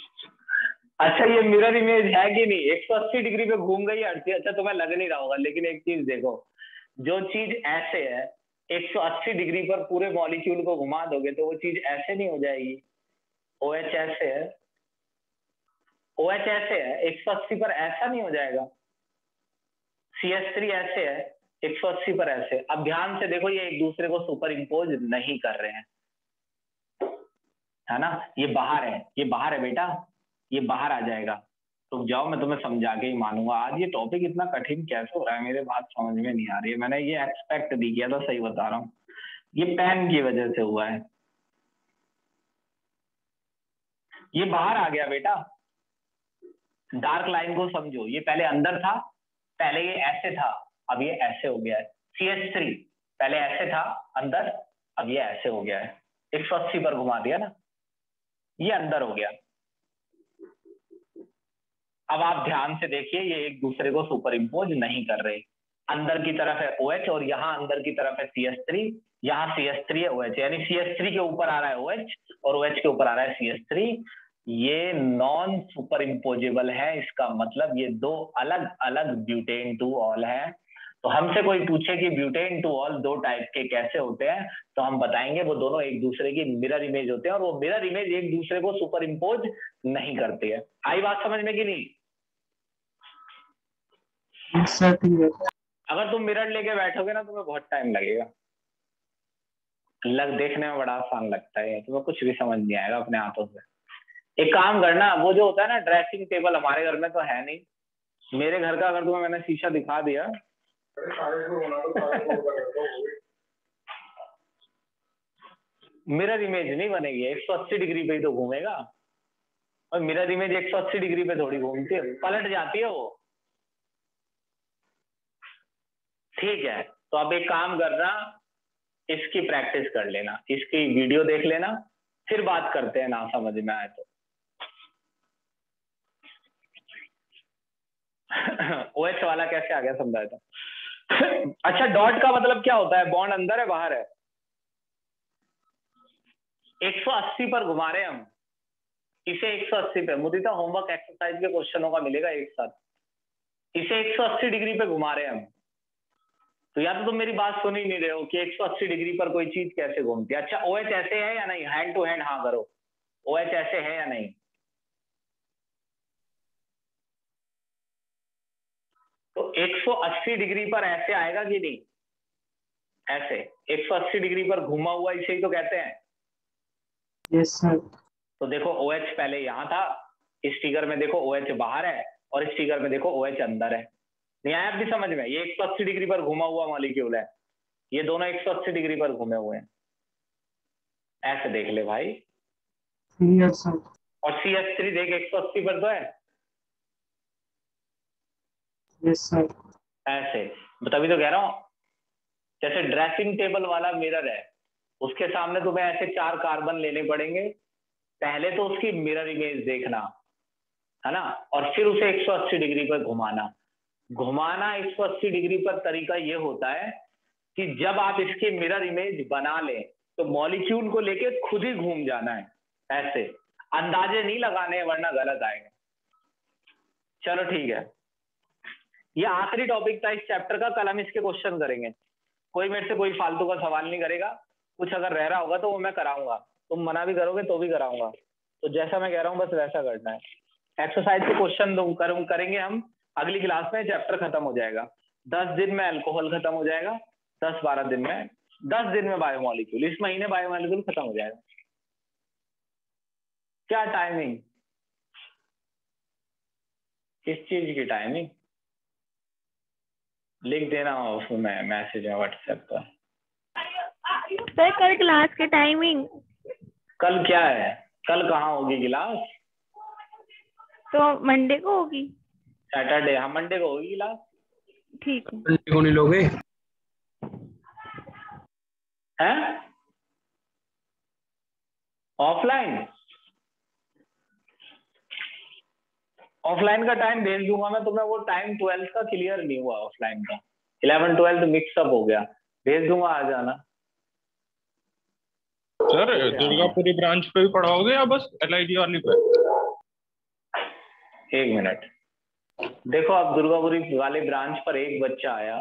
अच्छा ये मिरर इमेज है कि नहीं, 180 डिग्री पे घूम गई है। अच्छा तुम्हें लग नहीं रहा होगा, लेकिन एक चीज देखो, जो चीज ऐसे है 180 डिग्री पर पूरे मॉलिक्यूल को घुमा दोगे तो वो चीज ऐसे नहीं हो जाएगी। OH ऐसे है, OH ऐसे है, 180 पर ऐसा नहीं हो जाएगा। CH3 ऐसे है, 180 पर ऐसे। अब ध्यान से देखो, ये एक दूसरे को सुपर इम्पोज नहीं कर रहे हैं, है ना। ये बाहर है, ये बाहर है बेटा, ये बाहर आ जाएगा। तो जाओ, मैं तुम्हें समझा के ही मानूंगा। आज ये टॉपिक इतना कठिन कैसे हो रहा है, मेरे बात समझ में नहीं आ रही है। मैंने ये एक्सपेक्ट नहीं किया था, सही बता रहा हूँ। ये पेन की वजह से हुआ है। ये बाहर आ गया बेटा, डार्क लाइन को समझो। ये पहले अंदर था, पहले ये ऐसे था, अब ये ऐसे हो गया है। CH3 पहले ऐसे था अंदर, अब ये ऐसे हो गया है। 180 पर घुमा दिया ना, ये अंदर हो गया। अब आप ध्यान से देखिए, ये एक दूसरे को सुपर इम्पोज नहीं कर रहे। अंदर की तरफ है OH और यहाँ अंदर की तरफ है CH3, यहाँ CH3 है OH, यानी CH3 के ऊपर आ रहा है OH और OH के ऊपर आ रहा है CH3। ये नॉन सुपर इम्पोजेबल है, इसका मतलब ये दो अलग अलग ब्यूटेन 2 ऑल है। तो हमसे कोई पूछे कि ब्यूटेन 2 ऑल दो टाइप के कैसे होते हैं, तो हम बताएंगे वो दोनों एक दूसरे की मिरर इमेज होते हैं, और वो मिरर इमेज एक दूसरे को सुपर इम्पोज नहीं करती है। आई बात समझ में कि नहीं? अगर तुम मिरर लेके बैठोगे ना, तुम्हें बहुत टाइम लगेगा। देखने में बड़ा आसान लगता है, तुम्हें कुछ भी समझ नहीं आएगा अपने हाथों से। एक काम करना, वो जो होता है ना ड्रेसिंग टेबल, हमारे घर में तो है नहीं, मेरे घर का अगर तुम्हें मैंने शीशा दिखा दिया मिरर इमेज नहीं बनेगी, 180 डिग्री पे ही तो घूमेगा। और मिरर इमेज 180 डिग्री पे थोड़ी घूमती है, पलट जाती है वो। ठीक है, तो अब एक काम करना, इसकी प्रैक्टिस कर लेना, इसकी वीडियो देख लेना, फिर बात करते हैं, ना समझ में आए तो। OH वाला कैसे आ गया समझाया था। अच्छा, डॉट का मतलब क्या होता है? बॉन्ड अंदर है बाहर है? 180 पर घुमा रहे हम, इसे 180 पे, मुझे तो होमवर्क एक्सरसाइज के क्वेश्चनों का मिलेगा एक साथ। इसे 180 डिग्री पे घुमा रहे हैं हम, तो या तो तुम मेरी बात सुन ही नहीं रहे हो कि 180 डिग्री पर कोई चीज कैसे घूमती है। अच्छा OH ऐसे है या नहीं, हैंड टू हैंड हाँ करो, OH ऐसे है या नहीं? तो 180 डिग्री पर ऐसे आएगा कि नहीं, ऐसे 180 डिग्री पर घुमा हुआ, इसे ही तो कहते हैं।
Yes sir.
तो देखो OH पहले यहां था, इस फिगर में देखो OH बाहर है, और इस फिगर में देखो OH अंदर है। नहीं आया अपनी समझ में? ये 180 डिग्री पर घुमा हुआ मॉलिक्यूल है, ये दोनों 180 डिग्री पर घूमे हुए हैं, ऐसे देख ले भाई।
Yes sir.
और CH3 देख 180 पर तो है,
यस सर।
ऐसे। तभी तो कह रहा हूं, जैसे ड्रेसिंग टेबल वाला मिरर है, उसके सामने तुम्हें ऐसे 4 कार्बन लेने पड़ेंगे, पहले तो उसकी मिरर इमेज देखना है ना, और फिर उसे 180 डिग्री पर घुमाना। घुमाना 180 डिग्री पर तरीका ये होता है कि जब आप इसकी मिरर इमेज बना लें तो मॉलिक्यूल को लेके खुद ही घूम जाना है, ऐसे अंदाजे नहीं लगाने वरना गलत आएगा। चलो ठीक है, ये आखिरी टॉपिक था इस चैप्टर का, कल हम इसके क्वेश्चन करेंगे। कोई मेरे से कोई फालतू का सवाल नहीं करेगा, कुछ अगर रह रहा होगा तो वो मैं कराऊंगा, तुम मना भी करोगे तो भी कराऊंगा, तो जैसा मैं कह रहा हूँ बस वैसा करना है। एक्सरसाइज के क्वेश्चन करेंगे हम अगली क्लास में, चैप्टर खत्म हो जाएगा। 10 दिन में अल्कोहल खत्म हो जाएगा, 10-12 दिन में, 10 दिन में बायोमोलिक्यूल, इस महीने बायोमोलिक्यूल खत्म हो जाएगा। क्या टाइमिंग, किस चीज की टाइमिंग लिख देना उसमें मैसेज है व्हाट्सएप पर।
सर कल क्लास की टाइमिंग?
कल क्या है, कल कहाँ होगी क्लास?
तो मंडे को होगी।
सैटरडे, हाँ मंडे को होगी क्लास।
ठीक है।
मंडे को नहीं लोगे?
हैं ऑफलाइन? ऑफलाइन का टाइम भेज दूंगा मैं तुम्हें, वो टाइम 12th का क्लियर नहीं हुआ ऑफलाइन का, 11-12 मिक्सअप हो गया, भेज दूंगा आ जाना।
सर दुर्गापुरी ब्रांच पे भी पढ़ाओगे या बस LIG वाली पे?
एक मिनट, देखो अब दुर्गापुरी वाले ब्रांच पर एक बच्चा आया,